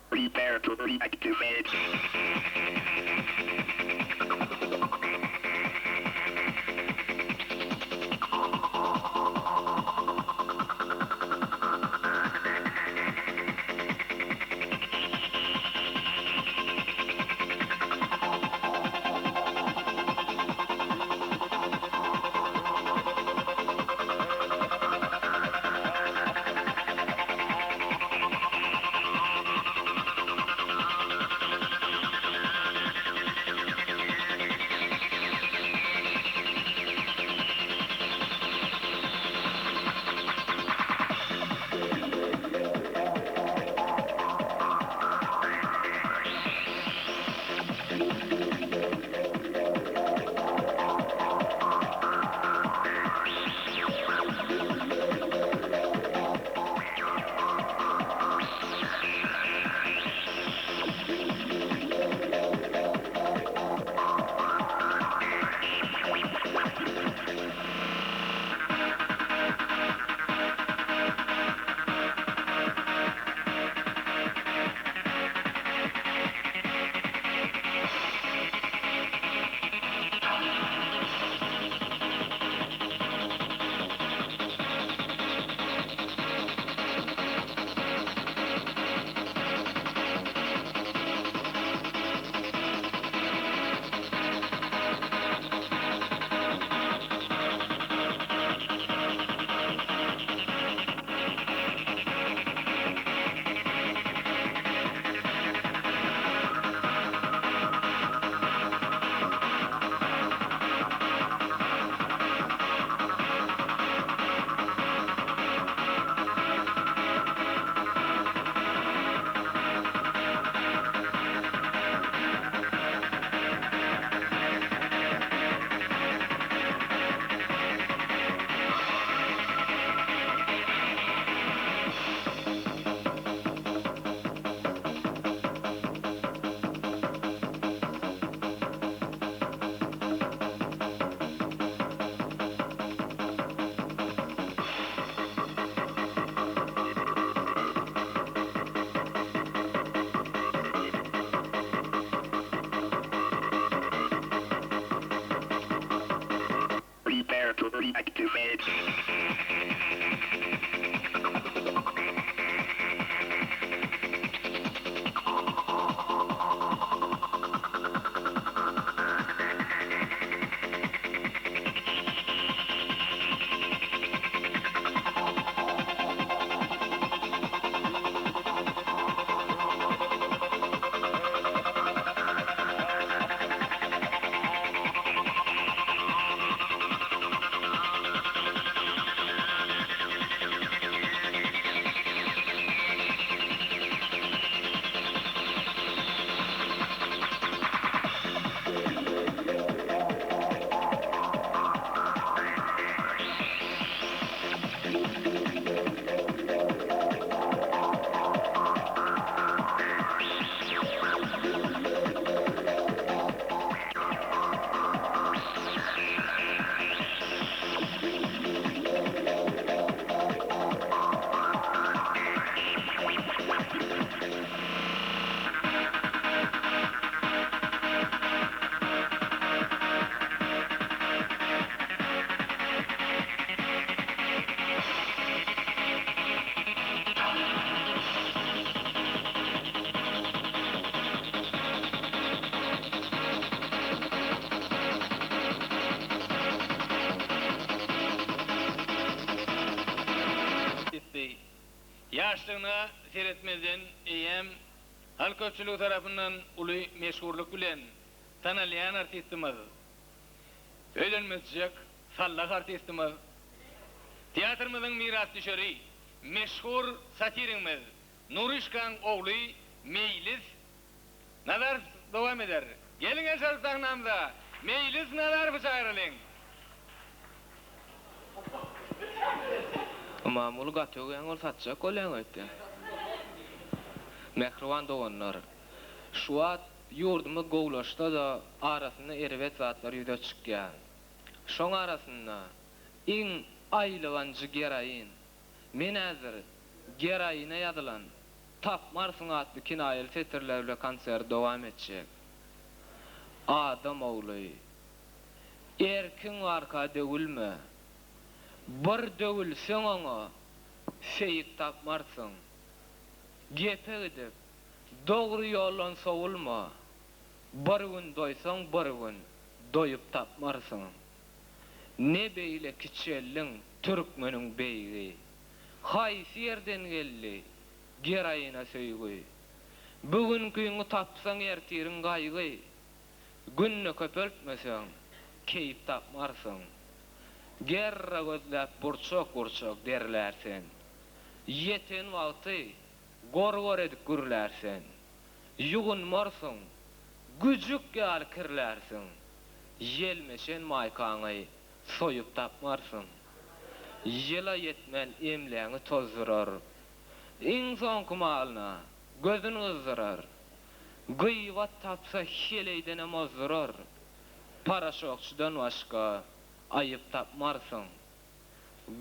Prepare to reactivate. Yaşlığına seyretmeden eýem hal köpçüligi tarapyndan uly meşhurluk bilen tanalýan artistimiz. Öýlenmezjek sallak artistimiz. Teatrymyzyň miras düşeri, meşhur satirimiz Nurişkan ogly Meýlis nazar dowam eder. Geliň şartlarynamda Meýlis nazar bıçaýrylyň. Mamul gatögen ol satjak olan öýtdi. Mehriban doganlar. Şu wagt ýurdumy gowlaşda da arasynda erbet zatlar ýüze çykýan. Şoň arasynda iň aýlyganjy geraýyn. Men häzir geraýyna ýazylan Tapmarsın adly kinaýaly setirlerle konser dowam etjek. Adam ogly. Erkin arka döwülme. Bir döwülseň oňa şeýik tapmarsın. Gepe gidip dogry ýoldan sowulma. Bir gün doýsaň bir gün doýup tapmarsın. Ne beýle kiçelliň türkmeniň beýgi. Haýsy ýerden geldi geraýyna söýgü. Bugünküňi tapsaň ertiriň gaýgy. Günni köpeltmeseň keýip tapmarsın. Gerra gözläp burçak derlersen. Yeten wagty gor edip gürlersen. Ýugunmarsın, güjük gal kirlersin. Yelmeşen maýkaňy soýup tapmarsın. Yela yetmen emläňi tozdurar. İnsan kumalna gözüni ızdırar. Gıyvat tapsa heleydene mozdurar. Paraşokçudan başka ayıp tapmarsın.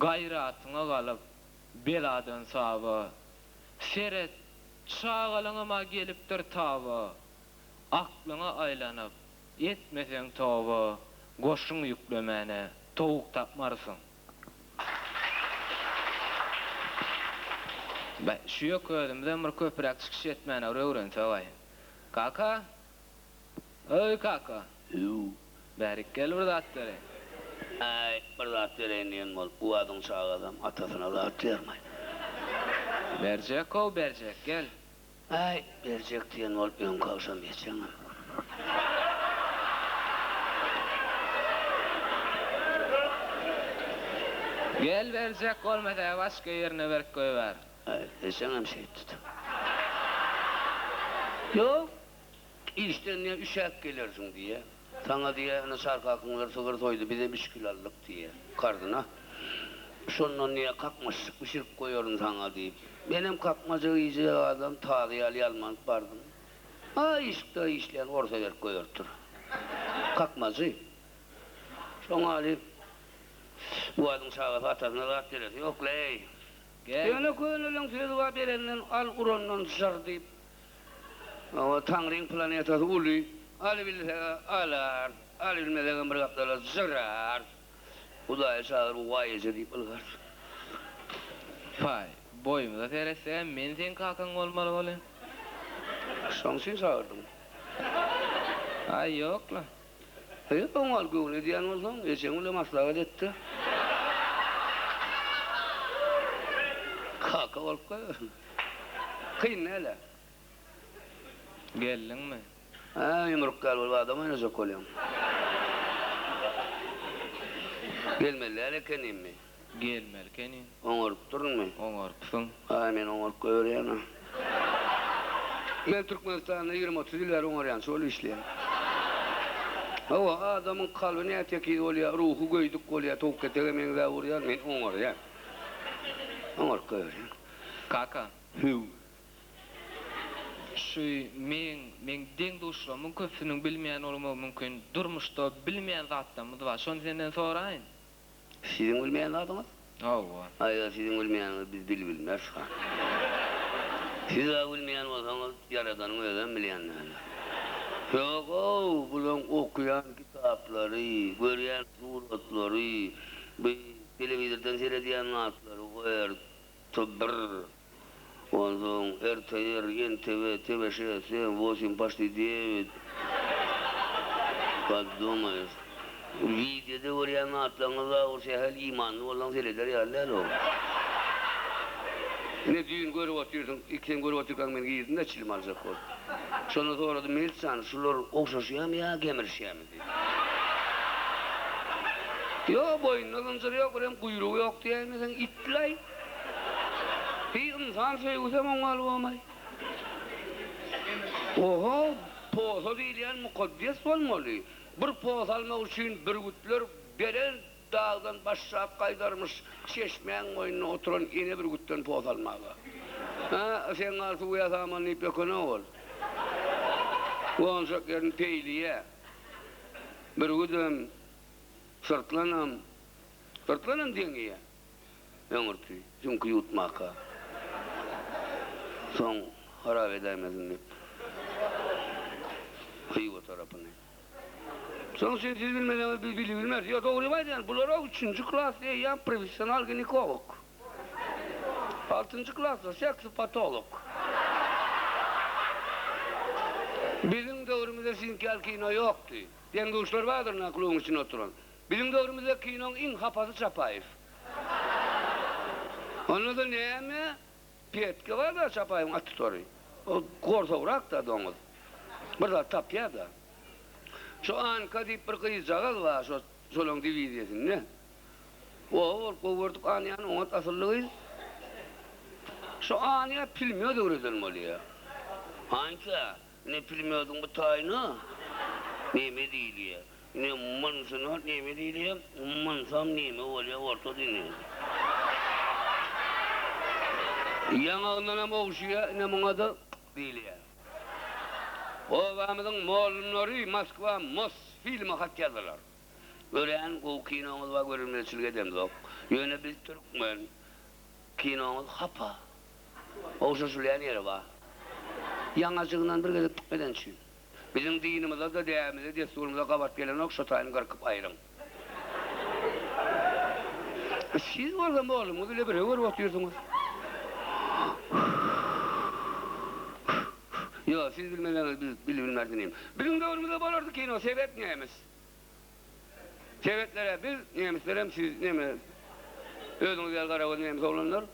Gayratyňa galyp beladan saby. Seret çağalyňyma gelipdir taby. Aklyňa aýlanyp etmeseň toby. Goşuň ýüklemene towuk tapmarsın. Ben şu yok ödümden bir köprek çıkış etmene öğrense vay. Kaka? Öy kaka? Berik gel burada atları. Ay, burada atlarayın bol. Bu adam sağ adam atasına da atlayarmayın. Bercek o bercek gel. Ay, bercek diyen bol ön kavşam geçeceğim. Gel bercek olmasa başka yerine berk koy ver. Ay, sen şey tutum. Yok, işten ne üşek gelirsin diye. Sana diye sarkı akınlar sıkır soydu, bize 5 kilolık diye kardına. Şondan niye kalkmışsık, pişirip koyuyorum sana deyip. Benim kalkmacı iyice adam tağdiyalı alman bardım. İşte işleyen orta ver koyurtur. Kalkmacı. Şona alıp, bu adam sağa atasına rahat verir. Yok ley. Gel. Köyünün sözü var berenden al urondan sar deyip. Ama Tanrı'nın planetası ulu. Ali bilse alar, Ali bilmeden bir kaptala zırar. Bu da eşağır vayece deyip ılgar. Fay, boyumda terese men sen kakan olmalı olen. Son sen sağırdın. Ay yok la. Hayır, on al gövne diyen olsan, geçen öyle maslahat etti. Kaka olup koyuyor. Kıyın ne hele? Geldin mi? Yumruk galiba adamı ne sokuyorum. Gelmeli hele kendim mi? Gelmeli kenin. Oňaryp durdun mu? Oňarypsyň. Men oňaryp koýarýan. Men Türkmenistanda 20-30 ýyllar oňarýan, şol işleýän. Hawa adamyň kalbyny äteki bolýar, ruhy göýdük bolýar, towuk ketege men zawurýar, men oňarýan. Oňaryp koýarýan. Kaka. Hüw. Şu men deň duşlamyň köpsüniň bilmeýän bolmagy mümkin. Durmuşda bilmeýän zatlarymyz bar. Şonu senden soraýyn. Sizin bilmeýän zadyňyz? Hawa. Aýa sizin bilmeýän biz bilmez. Siz bilmeýän bolsaňyz Yaradanyň özüň bilýänler. Yok, bulan okuyan kitaplary, görýän suratlary, telewizordan seyredýän natlary goýar. Tobr. Ondan RTR, NTV, TV6, 8, почти 9. Подумаешь. Videoda görýän atlaňyza o şäher imanly bolan seyreder ýalylar o. Ne düğün görüp otursun, ikiden görüp oturkan men giydin de çilim alacak ol. Şonu soradım, Melitsan, şular okşaşıya mı ya, kemirşiya mı diye. Yo, boynuna kıncır yok, hem kuyruğu yok diye, sen itlay. Bir insan sevgisi ongalı olmay. Oho, posa deyleyen mukaddes olmalı. Bir posa almak için bir gütler beren dağdan başlayıp kaydarmış, çeşmeyen oyununa oturan yine bir gütten posa almalı. Ha, sen altı uyasaman ipekone ol. Onca yerin peyliye. Bir güdüm sırtlanam dengeye. Ömürtü, çünkü yutmaka. Son harap edemezin hep. Hıyı tarafını. Son siz bilmeden bilmez. Ya doğru var yani. Bunlara 3. klas diye yan profesyonel ginekolog. 6. klasta sekspatolog. Bizim dövrümüzde sinkal kino yoktu. Diyen kuşlar vardır naklığın için oturan. Bizim dövrümüzde kinonun en hapası Çapayif. Onu da neyme? Petke var da Çapayif'in atütori. O kortavrak da domuz. Burada tapya da. Şu an kadip bir kıyıcağız var şu solon divizyasında. O kovurduk anyan ona asıllıyız. Şu an ya pilmiyor da üretilmeli ya. Hangi? Ne pilmiyordun bu tayını? Neme değil ya. Ne mansın neme değil ya. Mansam neme oluyor orta değil. Yanağından ama uçuyor ne bana da değil ya. Ovamızın moğlunları Moskva Mosfilmi hak yazılar. Öğren o kinomuz var görülmesilik edemiz o. Yöne biz Türkmen. Kinomuz hapa. O şaşırlayan yeri var. Yanacığından bir gece tutmadan için. Bizim dinimizde de değerimize, desturumuza kabat gelen ok şatayını kırkıp ayırın. Siz orada mı oğlum? Öyle bir över bakıyorsunuz. Yok, siz bilmeden bilmez dinleyeyim. Bizim doğrumuzda bağlardı kino, sebep neyemiz? Sebeplere biz neyemizler hem siz neyemiz? Özünüz yer karavuz neyemiz oğlanlar?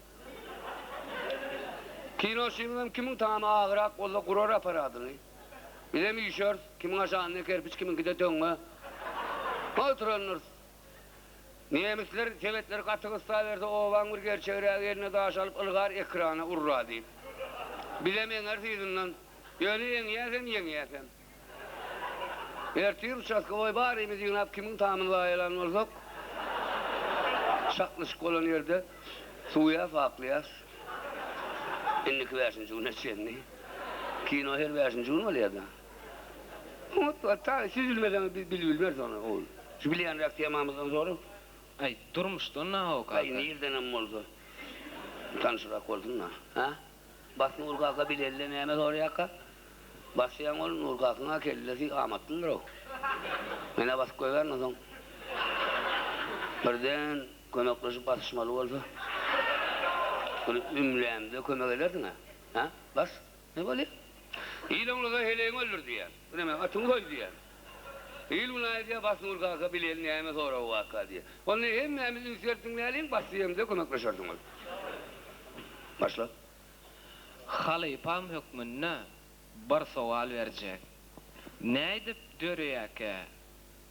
Kino şimdiden kimin tamamı ağırak, ola kuror aparadını. Bize mi işör, kimin aşağında kerpiç, kimin gide dönme. Oturanlar. Neyemizler, sebepleri katı kısta verse, oğlan bir gerçeğe yerine daş alıp ılgar ekrana urra deyip. Bilemeyenler sizinle. Yönü yengiyesen. Ertiyim şaskı oy bari mi diyorsun kimin tamamını layelan olsak? Şaklışık olan yerde suya faklıyaz. İnlik versin çoğun etçenli. Kino her versin çoğun oluyor da. Hatta siz bilmeden bilmez onu oğul. Şu bileyen reaktiyamamızdan sonra. Ay durmuştu ne o kadar? Ay nereden ama oldu? Tanışırak oldun ha? Ha? Basın urkaka bilerle neyemez oraya ka? Basıyan olun urkakına kellesi amatlıdır o. Mene basık koyver nasıl? Birden kömekleşip basışmalı olsa. Bunu ümleğimde kömek ederdin ha? Ha? Bas. Ne böyle? İyilonluza heleğin öldür diye. Bu demek atın koy diye. İyilonluza diye basın urkaka bilerle neyemez oraya o vaka diye. Onun hem neyemizin sertinleyelim basıyan da kömekleşerdiniz. Başla. Halifam hükmünne bir sual verecek. Ne edip dörüyeke?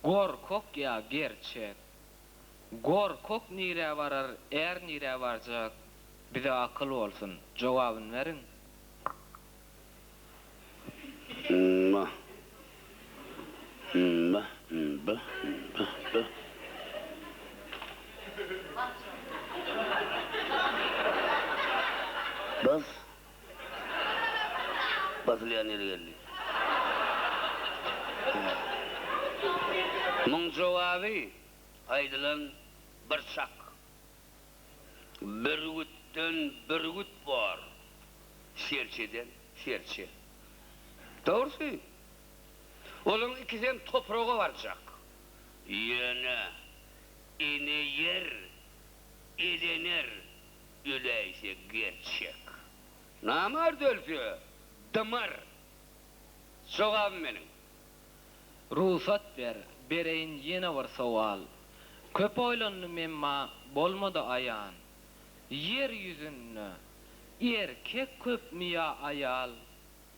Gorkok ya gerçek? Gorkok nire varar, nire varacak? Bize akıl olsun. Cevabını verin. Bas. Basılayan yeri geldi. Bunun cevabı aydılan bir şak. Bir gütten bir güt var. Serçeden serçe. Doğrusu. Onun ikisinden toprağa varacak. Yine iner, elenir, öyleyse gerçek. Namar dölsü, damar. Soğabım benim. Ruhsat ver, bereyin yine bir sual. Köp oylanlı memma bolmadı ayan. Yer yüzünü, erkek köpmi ya ayal?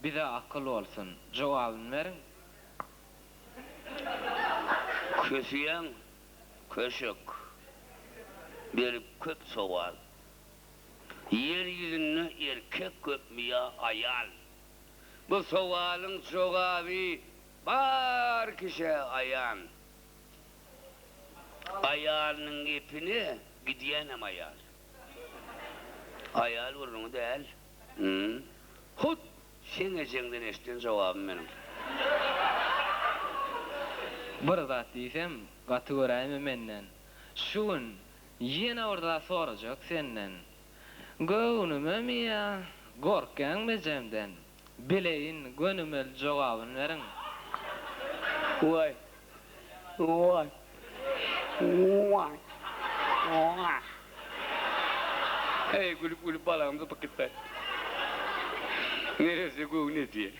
Bize akıl olsun. Jogabyny beriň. Kösüyen, köşük. Bir köp sowal. Yer yüzünü erkek köpmi ya ayal? Bu sowalın jogaby bar kişi ayan. Ayalının ipini gidiyenem ayal. Ayal vurunu değil. Hut, sen ecengden eşten cevabım benim. Bir zat diýsem, gaty göräými menden? Şuň ýene orada sorajak senden. Göwnüme ya, gorkãňmy jemden? Bileýin gönümel jogabyny beriň. Vay. Vay. Vay. Vay. Hey, gülüp balağımda paketler. Neresi göğü ne diye?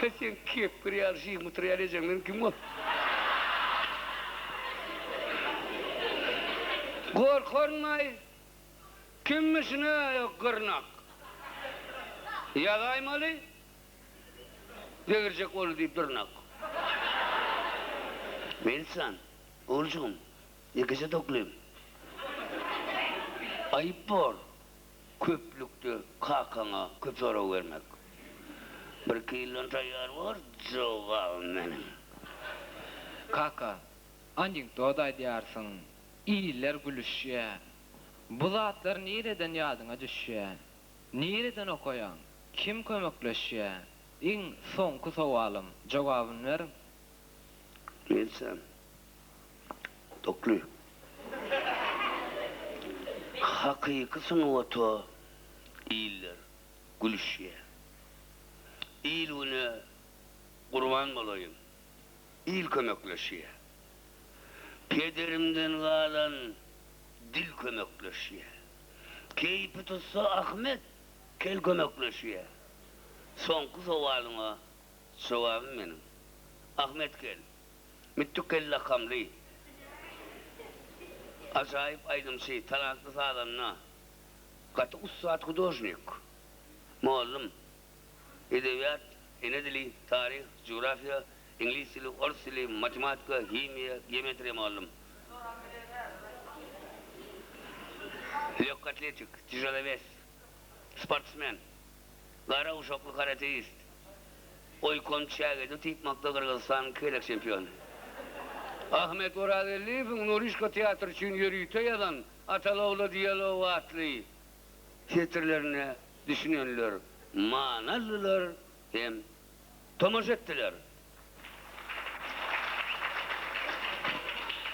Sen kep real şey materyal ecengden kim ol? Korkmay. Kimmişsin ha gırnak? Yadaymalı. Degirecek olu deyip durnak. Melsan, oğulcuğum, ikisi tokluyum. Ayıp var, köplükte kakana köp soru vermek. Bir kilon tayar var, cevabım benim. Kaka, anjing doday diýarsyň, iýler gülüşýär. Bu zatlar nereden ýadyňa düşýär? Nereden okaýan? Kim kömekleşýär? Iň soňky sowalym, jogabyny beriň. Melsan, tokluy. Hakyky sunuwato iýler gülüşýär. İl onu kurban olayım. İl kömekleşiyor. Pederimden kalan dil kömekleşiyor. Keyfi tutsa Ahmet kel kömekleşiyor. Sonku sovalıma cevabım benim. Ahmet kel. Mittük kel lakamlı. Acayip aydımsı, talantlı sağlamına. Katı ustad hudojnik. Muallim. Edebiyat, ene dili, tarih, coğrafya, İngiliz dili, Ors dili, matematika, kimya, geometri muallim. Lök atletik, tijolaves, sportsmen, gara uşaklı karateist, oykon çağıdı tipmakta Kırgızistan kelek şampiyonu. Ahmet Oradeliyev'in Norişka tiyatr için yürüyte yalan, Ataloğlu diyaloğu atlı. Tiyatrlarını düşünenler, manalılar hem tomoz ettiler.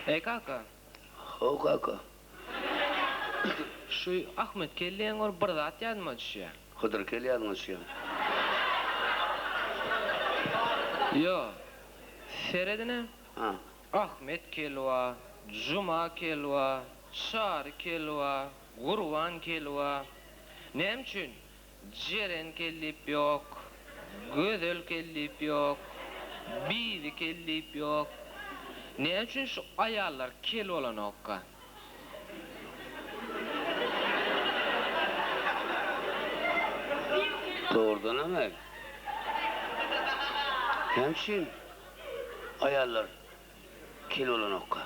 Ey kaka, O kaka, şu Ahmet kelleň or bir zat ýadyma düşýär. Hıdır kel yazmışım. Yo, seredine Ha, Ahmet kelwa, Juma kelwa, Şar kelwa, Gurwan kelwa. Nämçün? Jeren kellip ýok, gözel kellip ýok, bizi kellip ýok. Näçün şu ayallar kel bolan okka? doğrudan ama. Hemşin, ayarlar kel olan okka.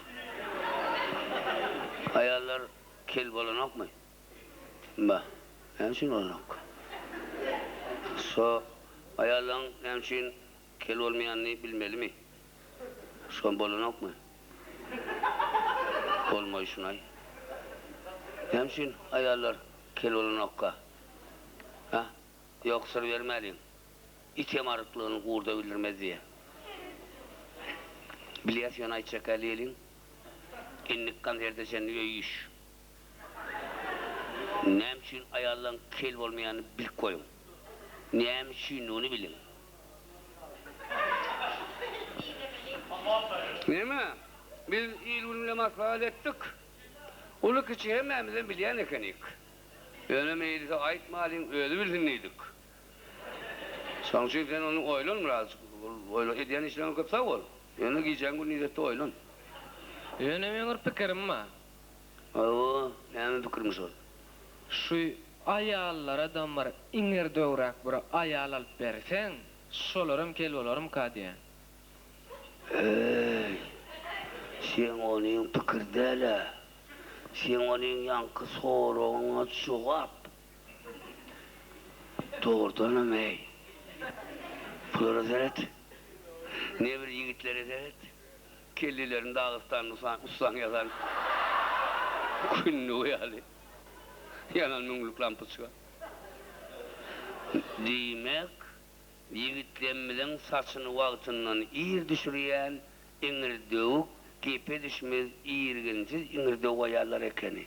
Ayarlar kel olan ok mu? Ba, hemşin olan okka. So, ayarlan hemşin kel olmayanını bilmeli mi? Son bolan ok mu? Olmayı şunay. Hemşin, ayarlar kel olan okka. Ha? Yok sır vermeliyim. İtem arıklığını uğurda bildirmez diye. Bilyasyon ayçak aliyelin. İnlik kanzerde sen öýüş. Nämçin ayarlan kel olmayanı bil koyun. Nämçin onu bilin. Neme? Biz ilunle maslahat ettik. Ulu kıçı hemmemizden bilyen ekenik. Önemeydi ait malin öyle bilsinliydik. Sanki sen onu oylan mı razı? Oylan ediyen işlerini köp sağ ol. Yani giyeceğin gün nizette oylan. Önemeňir pikirim ma. Oo, yani fikirmiş ol. Şu ayallara damar iňer döwrak bir ayal alyp berseň, şolaram kel bolaram ka diýen. Ey, sen onuň pikirdele, sen onuň ýanky soragyna jogap. Doğrudan emey. Pullara zeret. Ne bir yigitlere zeret. Kellilerin dağıttan ussan yazan. Günlü uyalı. Yanan mumluk lampası var. Demek, yigitlemizin saçını vaqtından iyir düşürüyen, iňirdewik, kepe düşmez, iyirgensiz, iňirdewik ayallar ekeni.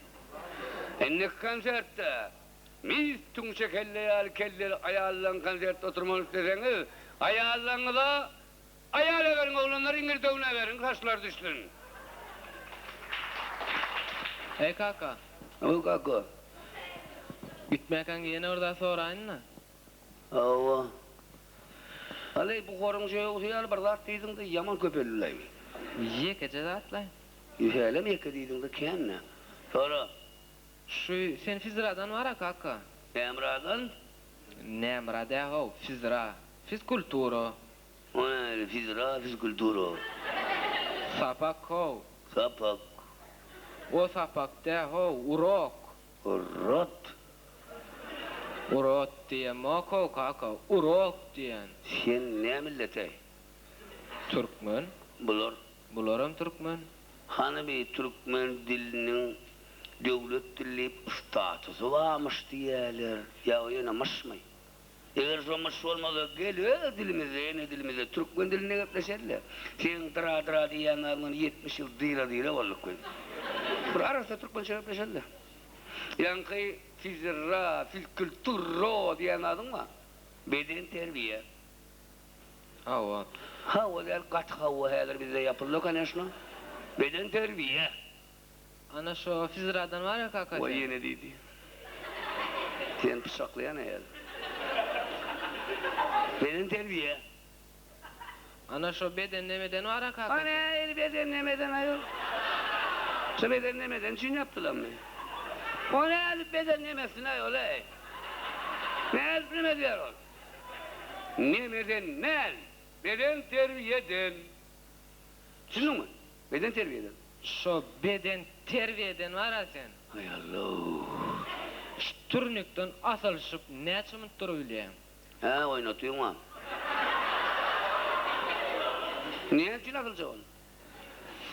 Ennek konsertte, mis tüňçe keller ayallan konsertte oturmalı isteseňiz, ayallanıza ayala verin oğlanlar iňirdewine verin, saçlar düşsün. Ey kaka, O kaka. gitmeken ýene orada soraýynna. Awa. Alay bu gorun joýu ýaly bir zat diýdiňde ýaman köpelleými. Ýekeje zatlay. Ýöhelem ýeke diýdiňde kenne. Sonra Şu sen fizradan wara kaka. Emradan, Nämrada ho, fizra, fizkulturo, ona fizra, fizkulturo, sapak ho. sapak, O sapakda ho, urok. rot, Urok diýen ho kaka, urok diýen. sen ne milletey? Türkmen, Bular, Türkmen. hani bir Türkmen dilinin döwlet dili statusu varmış diýerler. Ya ýene maşmy. Eger şomaş bolmasa gel dilimize Türkmen diline gepleşerler. Sen tra diýen adam 70 ýyl dira bolduk koy. Bir arasa Türkmençe gepleşerler. Yankı fizra, fizkulturo diýen adam var. Beden terbiye. Awa. Hava del kat hava häzir bizde ýapylýar kanaşna. Beden terbiye. Ana şu fizradan wara kaka. O ýene diýdi. Sen pişaklayan eýer. Beden terbiye. Ana şu beden nemeden wara kaka. Ana el beden nemeden ayol. Sen beden nemeden çün yaptılar mı? O ne el beden nemesin ayol ey? Ne el nemediyor ol? Nemeden nel? Beden terbiyeden. Çün mü? Beden terbiyeden. Şu beden terbiyeden wara sen. Hay Allah. Şu turnükden asılşıp näçe turulýan. Ha oynatyň ma. Niye için akılcı ol?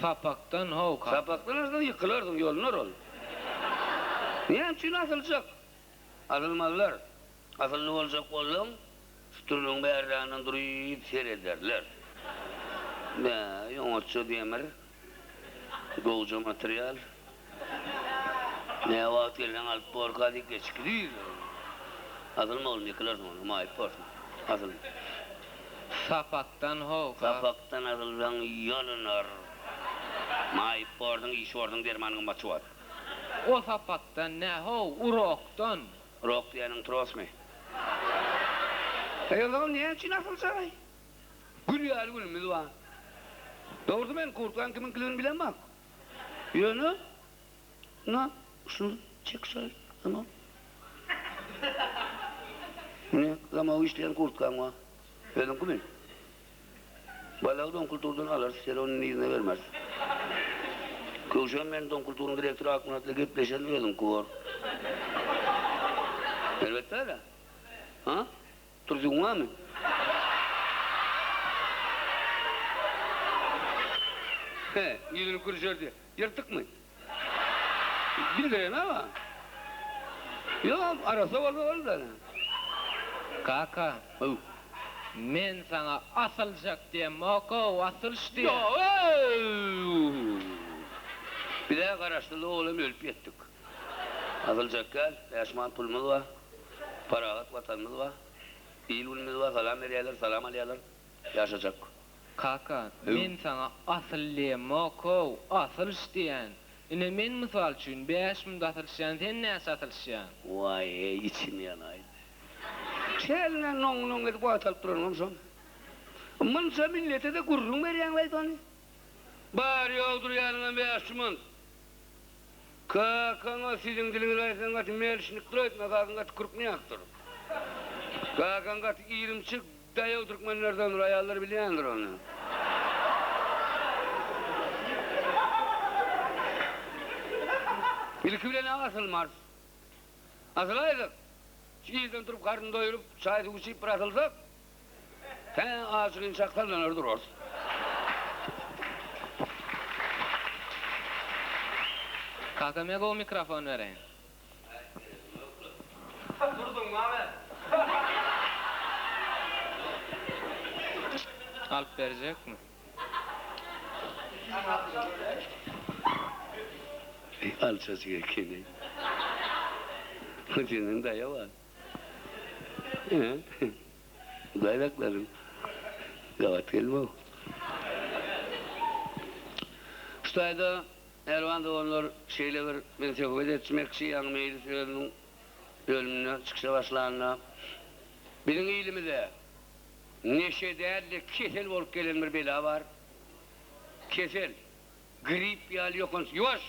Sapaktan ho kaka. Sapaktan azdan yıkılardım yolunur ol. Niye için asılacak? Asılmalılar. Asıllı olacak oğlum, sütürlüğün bärlerinden duruyup seyrederler. Yoğurtçu demir, golcu materyal, ne vakit gelen alıp borka dik geçkidir. Asılma oğlum yıkılardım onu, mayıp borsun. Asıl. Sapaktan ho kaka. Sapaktan asıldan yolunar. Mayıp bordun, iş ordun dermanın maçı var. O sapaktan ne ho, uroktan. Rok diyenin tros mi? Oğlum niye için asılsa? Gülüyor gülümüz var. Doğru ben korkan kimin kılığını bilen bak. Yönü? Ne? Şunu çek şöyle. Tamam. Ne? Ama o işleyen korkan var. Öldün kimin? Balığı don kulturdan alır, sen onun izine vermez. Kuşan ben don kulturun direktörü Akmanat'la gepleşen öldün kuvur. Elbette öyle. Ha? Turcuğun var mı? He, yüzünü kuruşuyor. Yırtık mı? Bildiren ama. Yok, arasa var da. Kaka, Oh. men sana asılacak diye moko asılış diye. Yo, bir daha karıştırdı oğlum ölüp yettik. Asılacak gel, yaşman pulumuz var. Parahat vatanımız var. İyiliğimiz var, salam veriyorlar, salam alıyorlar. Yaşayacak. Kaka, Evet. men sana asıl diye moko asılış diyen. Ine men misal üçün 5 minut atılışan, sen ne atılışan? Vay, içim yanaydı. Seninle non edip atalıp duralım son. Mınsa millete de gurrun veriyen vaydı onu. Bari yoldur yanına 5 minut. Kakana sizin diliniz aysan gatı melişnik duraytma, kakan gatı kurkmayaktır. Kakan gatı ilimçik dayav Türkmenlerden ayallar bilyendir onu. İlki bile ne asılmaz? Asılaydık. Çiğden durup karnını doyurup çaydı uçuyup bırakılsak, sen ağzını çaklarlanır durursun. Kaka mega o mikrofon vereyim. Durdun mu abi? Alıp verecek mi? Al sesi gekini. Senin daya var. Dayaklarım. Gavat gelme o. Şutayda Ervan'da onlar şeyler ben tevhid etmekçi yan meclis bölümüne çıkışa başlarına. Bizim ilimizde neşe değerli kesel olup gelen bir bela var. Kesel. Grip yali yokunç. Yuvaş.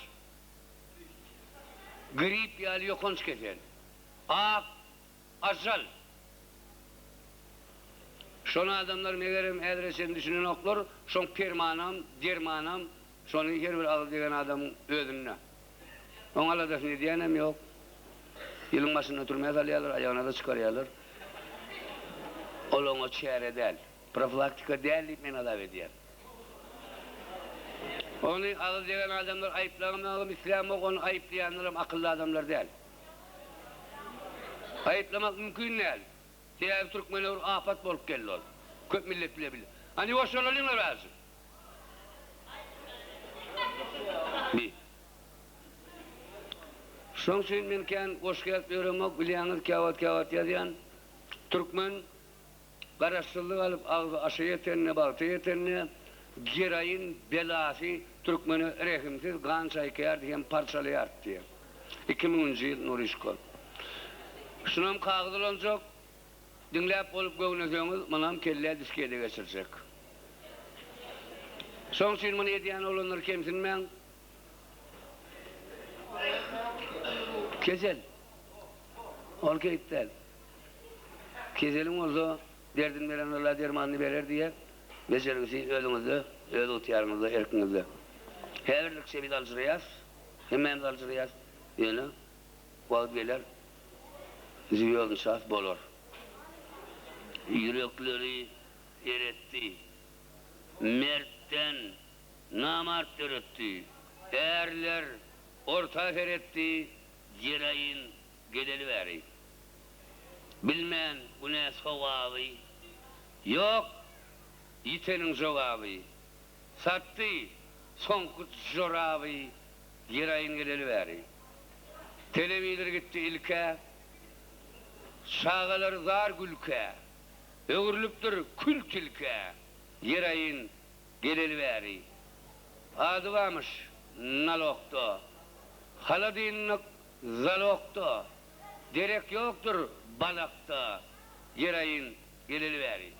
Grip yali yokunç kesel. Azal. Şonu adamlar megerim adresini düşünün oklar. Şon permanam, dermanam. Şonu her bir ağız degen adam özünne. Ona aladasını diyenem yok. Yılın başında oturmaya salıyorlar, ayağına da çıkarıyorlar. Olon o çare değil. Profilaktika değil, men adav ediyor. Onu ağız degen adamlar ayıplamağım, İslam yok, onu ayıplayanlarım akıllı adamlar değil. Ayıplamak mümkün değil. Diğer Türkmenler afat bolup geldiler. Köp millet bile. Hani hoş olalım lazım. Bir. Şoň üçin men kan hoş gelip öğrenmek bilýäňiz kavat ýazýan Türkmen garaşçylyk alyp agzy aşa ýetenne bagty ýetenne geraýyn belasy Türkmeni rehimsiz gan çaýkýar diýen parçalaýar diýer. 2000-nji ýyl Norişko. Şunam kagdylanjak dinläp bolup göwneseňiz manam kelle diskede geçirjek. Şoň üçin men edýän olanlar kemsinmen Kesel. Ol keyittel. Keselim olsa derdin veren Allah dermanını verer diye becerinizi özünüzü, öz ihtiyarınızı, erkinizi. Her birlikçe bir dalcırıyaz, hemen dalcırıyaz. Yani vakit gelir, ziyolun şaf bolor. Yürekleri eretti, mertten namart eretti, erler orta eretti, girayın geleli veri. Bilmeyen bu ne sovabı, yok yitenin cevabı. Sattı son kut jorabı, girayın geleli veri. Telemidir gitti ilke, şağalar zar gülke, öğürlüptür kül tilke, girayın geleli veri. Adı varmış nalokta, haladinlik zalokta, derek yoktur balakta, girayın geleli veri.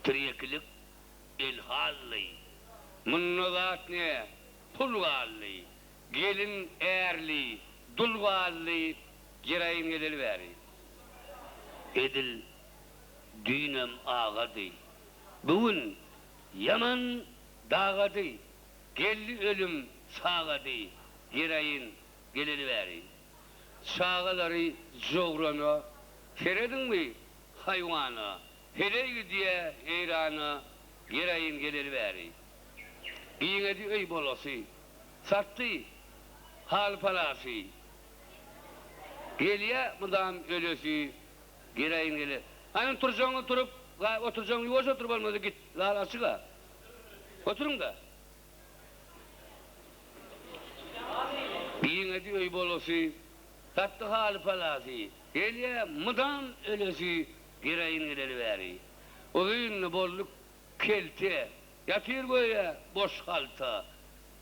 Triyekilik ilhalli, munnozat ne, pulvalli, gelin eğerli, dulvalli, girayın geleli veri. Edil düğünem ağadı, bugün yaman dağadı, gelli ölüm sağadı, girayın geleli veri. Çağaları zoğrana, heredin mi hayvana, hereygi diye eyrana, girayın geleli veri. Giyine di öy bolası, sattı, hal palası. Geliye mıdam ölüsü, girayın geleli. Hani oturacağını oturup, oturacağını yuvaş oturup olmadı git, lal açığa. Oturun da. Giyine di öy bolası, sattı hal palası. Geliye mıdam ölüsü, girayın geleli veri. O gün bolluk kelte, yatır böyle boş halta,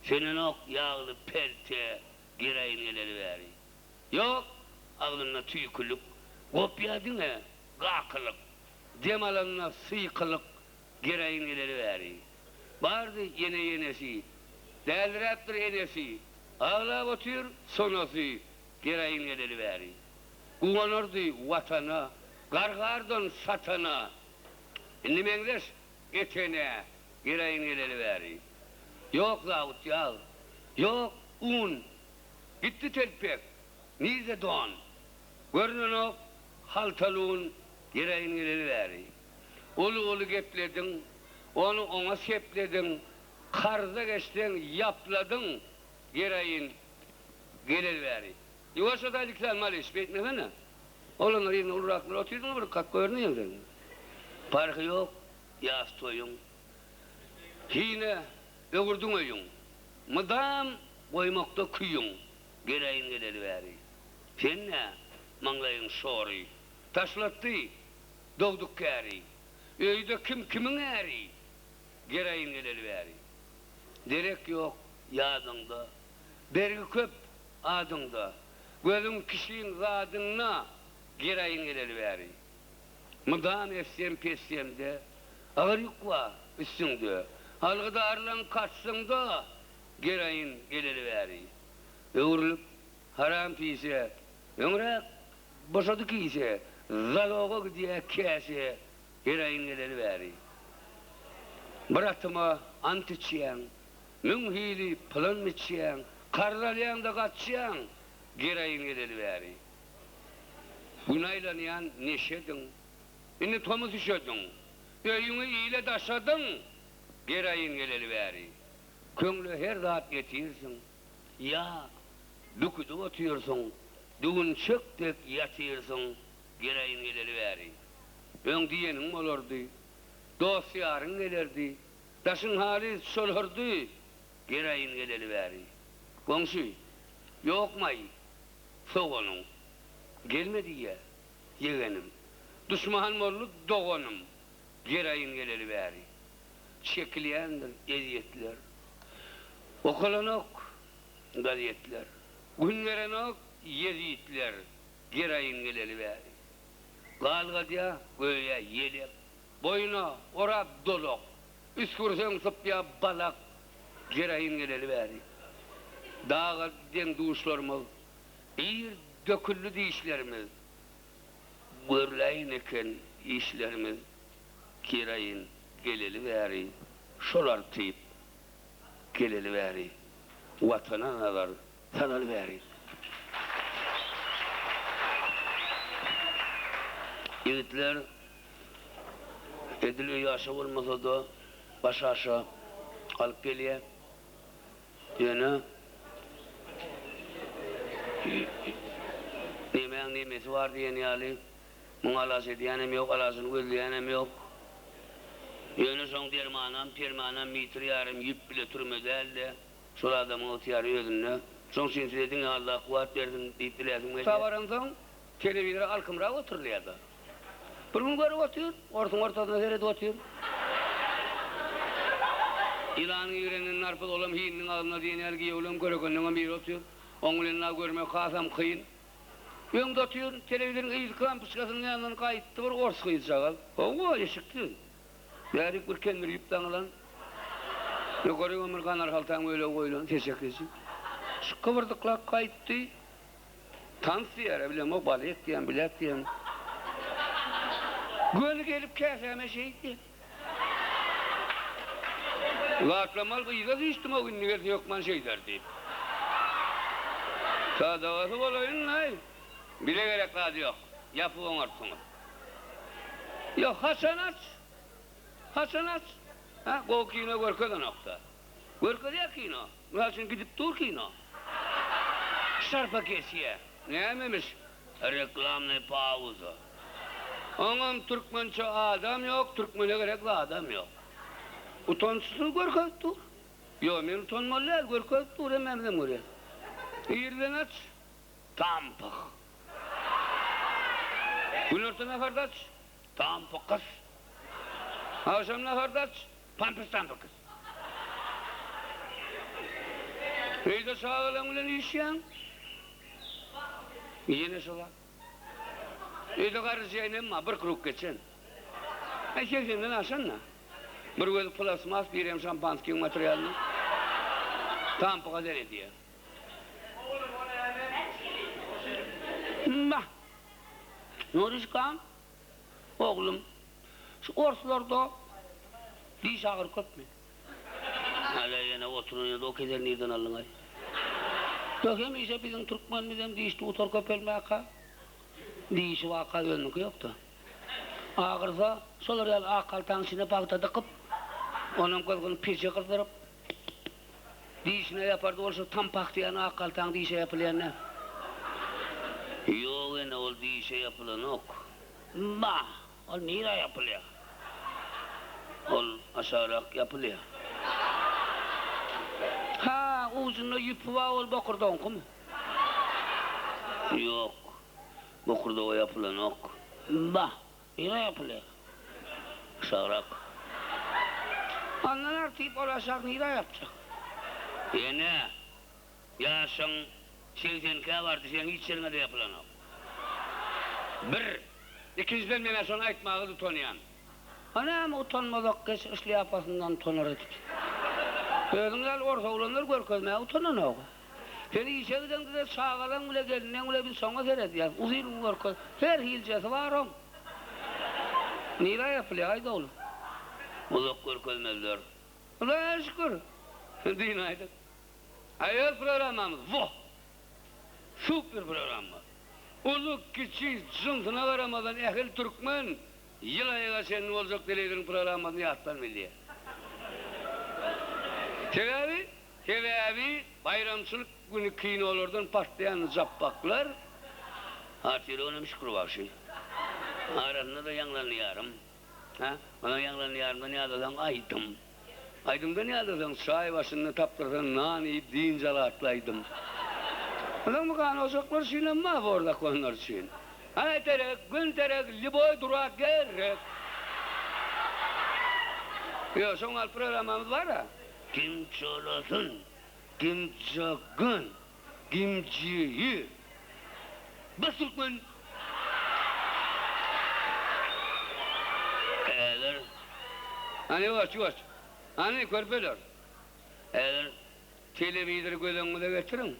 senin ok yağlı pelte, girayın geleli veri. Yok, ağlına tüykülük, kopyadına gakılık, demalarına sıykılık, girayın geleli veri. Vardı yenesi, değerli enesi, Ağla otur, sonası gereğin geleli veri. Uğanırdı vatana, gargardan satana. Nimenler etene, gereğin geleli veri. Yok zavut yağ, yok un. Gitti telpek, nize don. Görünen o haltalığın gereğin geleli veri. Olu gepledin, onu ona sepledin, karza geçtin, yapladın, gereğin geleli veri. Yuvaşa da likler mal iş betmesene. Olanlar yerine uluraklar oturdun mu, kalk görünüyor yani. Parkı yok, yaz toyun. Hine, öğürdün oyun. Mıdam, koymakta küyün, gereğin geleli veri. Sen ne? Manglayın soru. Taşlattı, doğduk kâri. Öyde kimin eri? Gereğin geleli veri. Derek yok, yadında. Bergi köp, adında. Gözün kişinin zadına, gereğin geleli veri. Mıdam efsem pessemde, ağır yük var üstünde. Halgıda arlan kaçsın da, gereğin geleli veri. Öğürlüp, haram piyse, ömrek, boşadık ise, zaloga gidiye kese, gereğin geleli veri. Bıratıma ant içiyen, münhili plan içiyen, karlalayan da kaçıyan, gereğin geleli veri. Günaylanayan neşedin, inni tomuz işedin, öyünü iyile daşadın, gereğin geleli veri. Köngülü her rahat getirsin, ya, düküdü otuyorsun, düğün çöktük yatıyorsun, gereğin geleli veri. Ön diyenin olurdu, dosyarın gelirdi, taşın hali solurdu, gereğin geleli veri. Komşu, yok may, soğanım, gelmedi ya, yeğenim, düşman morlu doğanım, gereğin geleli veri. Çekleyendir eziyetler, okulanok gaziyetler, günlerenok yeziyetler, gereğin geleli veri. Galgadiya göğe yelek, boyuna orap dolok, üskürsen sıpya balak, gereğin geleli veri. Dağa den duşlarımız, bir döküllü işlerimiz, görleyin eken işlerimiz, gereğin geleli veri. Şolar teyip, geleli veri. Vatana nazar, tanal veri. Yiğitler ediliyor yaşa olmasa da baş aşağı alıp geliyor. Yani nemeyen nemesi var diyeni ali. Bunun alası diyenem yok, alasını gözleyenem yok. Yani son dermanam, permanam, mitir yarım, yip bile turmöde elde. Şol adamın otiyarı özünle. Son sinsi dedin ya Allah kuvat verdin deyip dilesin. Savarınsan televizyon alkımra oturluyordu. Bir gün görüp otuyor, ortasına seyret otuyor. İlanın yüreğinin narpız olam, hiyinin ağzına diyen ergiye olam, görekenliğine bir otuyor. Onunla görmek kasam kıyın. Yönde otuyor, televizyonun iyisi kampüskasının yanından kayıttı var, orası kıyısı çakal. Oğu eşikti. Berik bir kendini yıptan lan. Yukarı ömür kanar haltan öyle koyulan, teşekkür etsin. Şu kıvırdıklar kayıttı. Tansı yere bilem, o balık diyen, bilek diyen. Gönlü gelip keseme şeydi. Laklamal kıyıda düştüm o gün nüvesi yokman şeyler deyip. Sağ davası olayın hay. Bile gerek adı yok. Yapı onartını. Yok Hasan aç. Ha, o kino görkede nokta. Görkede ya kino. Nasıl gidip dur kino. Şarpa kesiye. Ne ememiş? Reklamlı pauza. Onun Türkmençe adam yok, Türkmen'e gerekli adam yok. Utansızlığı görkede dur. Yok, men utanmalılar, görkede dur hemen de buraya. İyirden aç. Tampak. Gün ortana farda aç. Tampak. Akşamına farda aç. Pampers tampak. Eyde sağlam ulan işyen. Yine sola. Eyde karıcıyla ma bir kruk geçen. Eşekten aşanna. Bir göz plasmas birem şampanski materyalini. Tampak der ediyor. Nurişkan, oğlum, şu orsularda diş ağır köpme. Hala yine oturuyor da o kadar nereden aldın ay? Dökem işe bizim Türkmen bizim dişli utar köpelme aka. Dişi vaka önlük yoktu. Ağırsa, solar yal akal tansine pakta dıkıp, onun kızgın pirçe kırdırıp, dişine yapardı olsa tam paktiyan akal tan dişe yapılayan ne? Yok yine ol dişe yapılan ok. Bah, ol nira yapılıyor. Ol aşağırak yapılıyor. Ha, uzunlu yüpü var ol bakırdan kumu? Yok, bakırda o yapılan ok. Bah, nira yapılıyor. Aşağırak. Anlar tip ol aşağı nira yapacak. Yine, yaşın, sen kâ vardı, sen hiç yerine de yapılan ok. Bir, ikinciden bana sonra aytmağı utanıyan. Anam utanmadık geç işli yapasından utanır edik. Özümler orta olanlar görkezmeye utanan oğu. Seni işe giden de sağadan bile gelinden bile bir sonra seyret ya. Uzun görkez. Her hilcesi var on. Nira yapılıyor ayda oğlum. Uzak görkezmezler. Ulan şükür. Din ayda. Hayat programımız bu. Süper program var. Uluk küçük zıntına varamadan ehil Türkmen yılayıga senin olacak televizyon programını yaptan milliye. Sebebi bayramçılık günü kıyın olurdan patlayan zappaklar hatiri ona müşkür var şey. Arasında da yanlanıyarım. Bana yanlanıyarımda ne adadan aydım. Aydımda ne adadan sahi başını taptırdan nan yiyip deyince atlaydım. Ulan mı kan ocaklar sinema orada konular için. Ay terek, gün terek, liboy durak gerek. Yo, son programımız var ha. Kim çolasın, kim çakın, kim ciyi. Bas Türkmen. Eğer, hani var. Hani körpeler. Eğer televizör gözümü de getirin.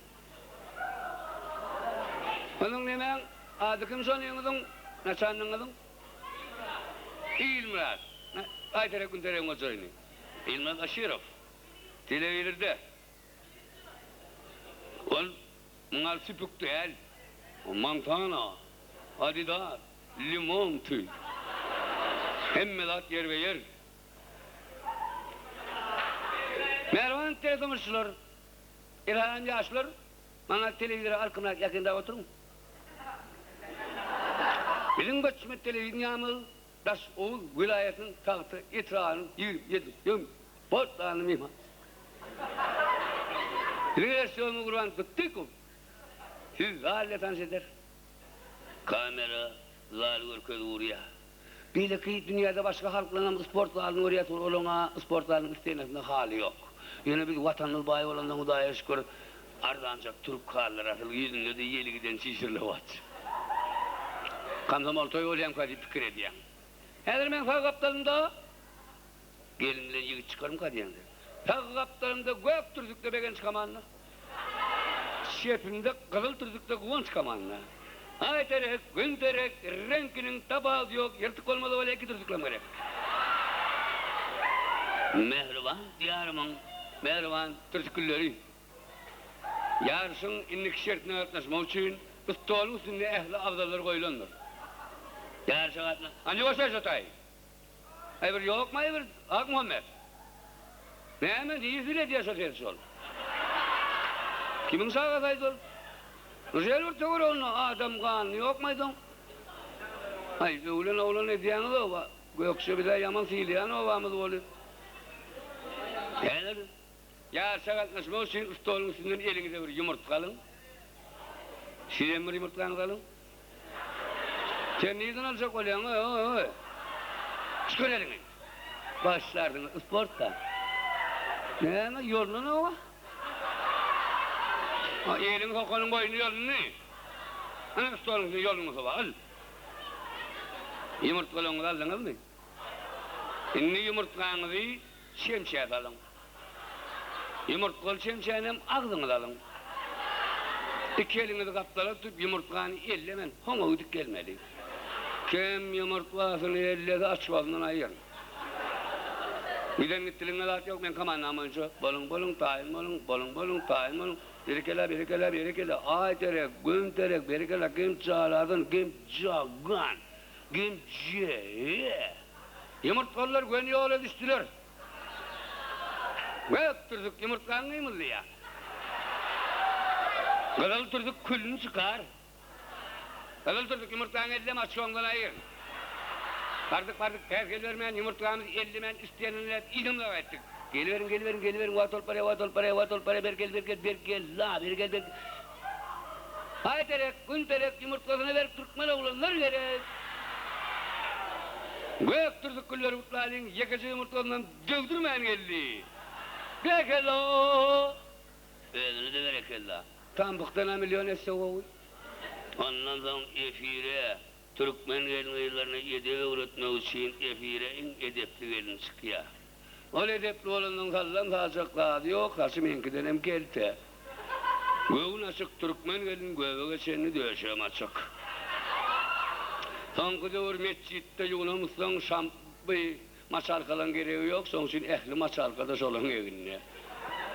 Onun nemen adı kim sanıyorsun? Ne sanıyorsun? İlmaz. Aytere kuntere ngozayni. İlmaz Aşirov. Televizörde. Ol mungal sipuk değil. Montana, Adidas, limon tüy. Hemmelat yer ve yer. Mervan telekomuşlar. İlhan yaşlar. Bana televizörü arkamda yakında oturun. Bizim göçme televizyonumuz Das Oğuz vilayetinin tahtı itirağının 27 portlarını mimar. Reaksiyonu kuran tuttukum. Siz zalle tanışeder. Kamera, zal görköz uğruya. Bir de ki dünyada başka halklarının sportlarının oraya olana sportlarının isteğine hali yok. Yine bir vatanlı bayi olandan Hudaya şükür. Ardancak Türk halları atıl yüzünde de yeli giden şişirli var. Kamsam oltoy olayım kadi fikir edeyim. Eğer ben sağ kaptanımda gelinle yigit çıkarım kadiyem. Sağ kaptanımda gök türdükte begen çıkamanla. Şefimde kızıl türdükte kuvan çıkamanla. Ay terek, gün terek, renkinin tabağız yok, yırtık olmalı öyle iki türdüklam gerek. Mehriban diyarımın, mehriban türdükülleri. Yarısın inlik şertine örtleşme için ıstolun üstünde ehli avdaları koyulandır. Yarısı katına. Anca başa satay. Ayber yok mu ayber? Ak Muhammed. Ne hemen iyisiyle diye satayız ol. Kimin sağa katayız ol? Güzel bir tavır onu adam kan yok muydun? Ay oğlan ne diyanı da o. Yoksa bir daha yaman siliyan o vamız oluyor. Gelir. Ya sakatlaşma için stolun üstünden elinize bir yumurta alın. Sizden bir yumurta alın. Sen neyden alacak olayan oy. Çıkar elini. Başlardın sportta. Ne yolun ne o? Elin kokanın boyunu yolun ne? Ana stolun yolunu var. Al. Yumurtalarını aldınız mı? Şimdi yumurtlarınızı şemsiye alın. Yumurtkalı şemsiyenin ağzını alın. İki elinizi kaptarak tutup yumurtlarını ellemen homo ödük gelmeli. Kim yumurtlasını elledi açmasından ayırın. Giden gittiğin alat yok, ben kamanlamın şu. Bolun tayin bolun tayin bolun. Berikele. Ay terek, gün terek, berikele kim çağladın, kim çağgan, kim çağ. Yumurtlarlar gün yola düştüler. Ve öptürdük yumurtlarını yımıldı ya. Kadal turduk külünü çıkar. Kadal turduk yumurtlarını ellem açığımdan ayır. Bardık terk vermeyen yumurtlarımız ellemen isteyenler ilimle ettik. Geliverin, vatol para, bergel, la. Hay terek, gün terek yumurtlarını ver, Türkmen oğlanlar gerek. Gök turduk külleri mutlalın, yakacı yumurtlarından dövdürmeyen geldi. Gekella. Ödünü de verekella. Tam bıktana milyon etse oğul. Ondan sonra efire, Türkmen gelmeylerine edebe öğretmek için efire en edepli gelin çıkıyor. O edepli olanın kallan kalacaklar diyor, karşı menkiden hem gelte. Göğün açık Türkmen gelin göğe geçeni döşem açık. Son kıda mescitte yolumuzdan şampı maç arkadan gereği yok, son için ehli maç arkadaş olan evine.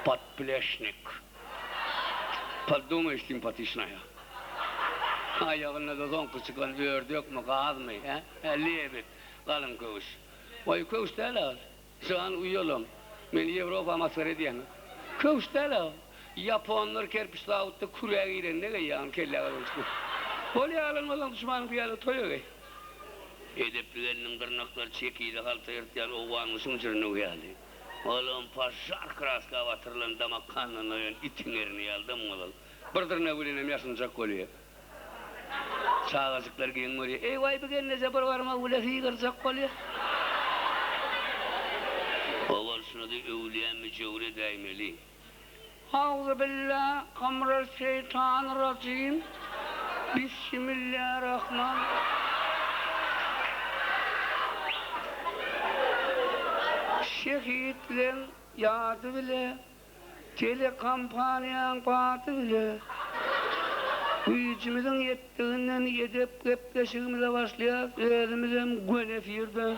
Подплешник. Подумаешь, симпатичная. Ayağına da son kıçıkan ördük mü, kağız mı? Liyebet, kalın köş. Vay köş değil. Şu an uyuyalım. Ben Avrupa masarı diyenim. Köş değil. Japonlar kerpiç lağıtta kuraya giren ne gayyan kelle kalmıştı. Öyle alınmadan düşmanın piyalı toyu gay. Edeplerinin tırnaklar çekiydi, halta yırtyan oğlanmışın cırını uyali. Oğlum paşar kraska vatırlan damak kanına yön itin erini aldım oğlum. Bırdırına gülünem yaşınacak oluyor. Çağızıklar giyin oraya. Ey vay bir gel ne zebar varma ulesi yıkıracak oluyor. Oğul şunu da evliya mücevre daimeli. Auzubillah, Kamrarşeytanirracim. Bismillahirrahmanirrahim. Şehitlerin yadı bile, telekampanyanın patı bile, gücümüzün yettiğinden edep gepleşimize başlayak, elimizden gönefirde.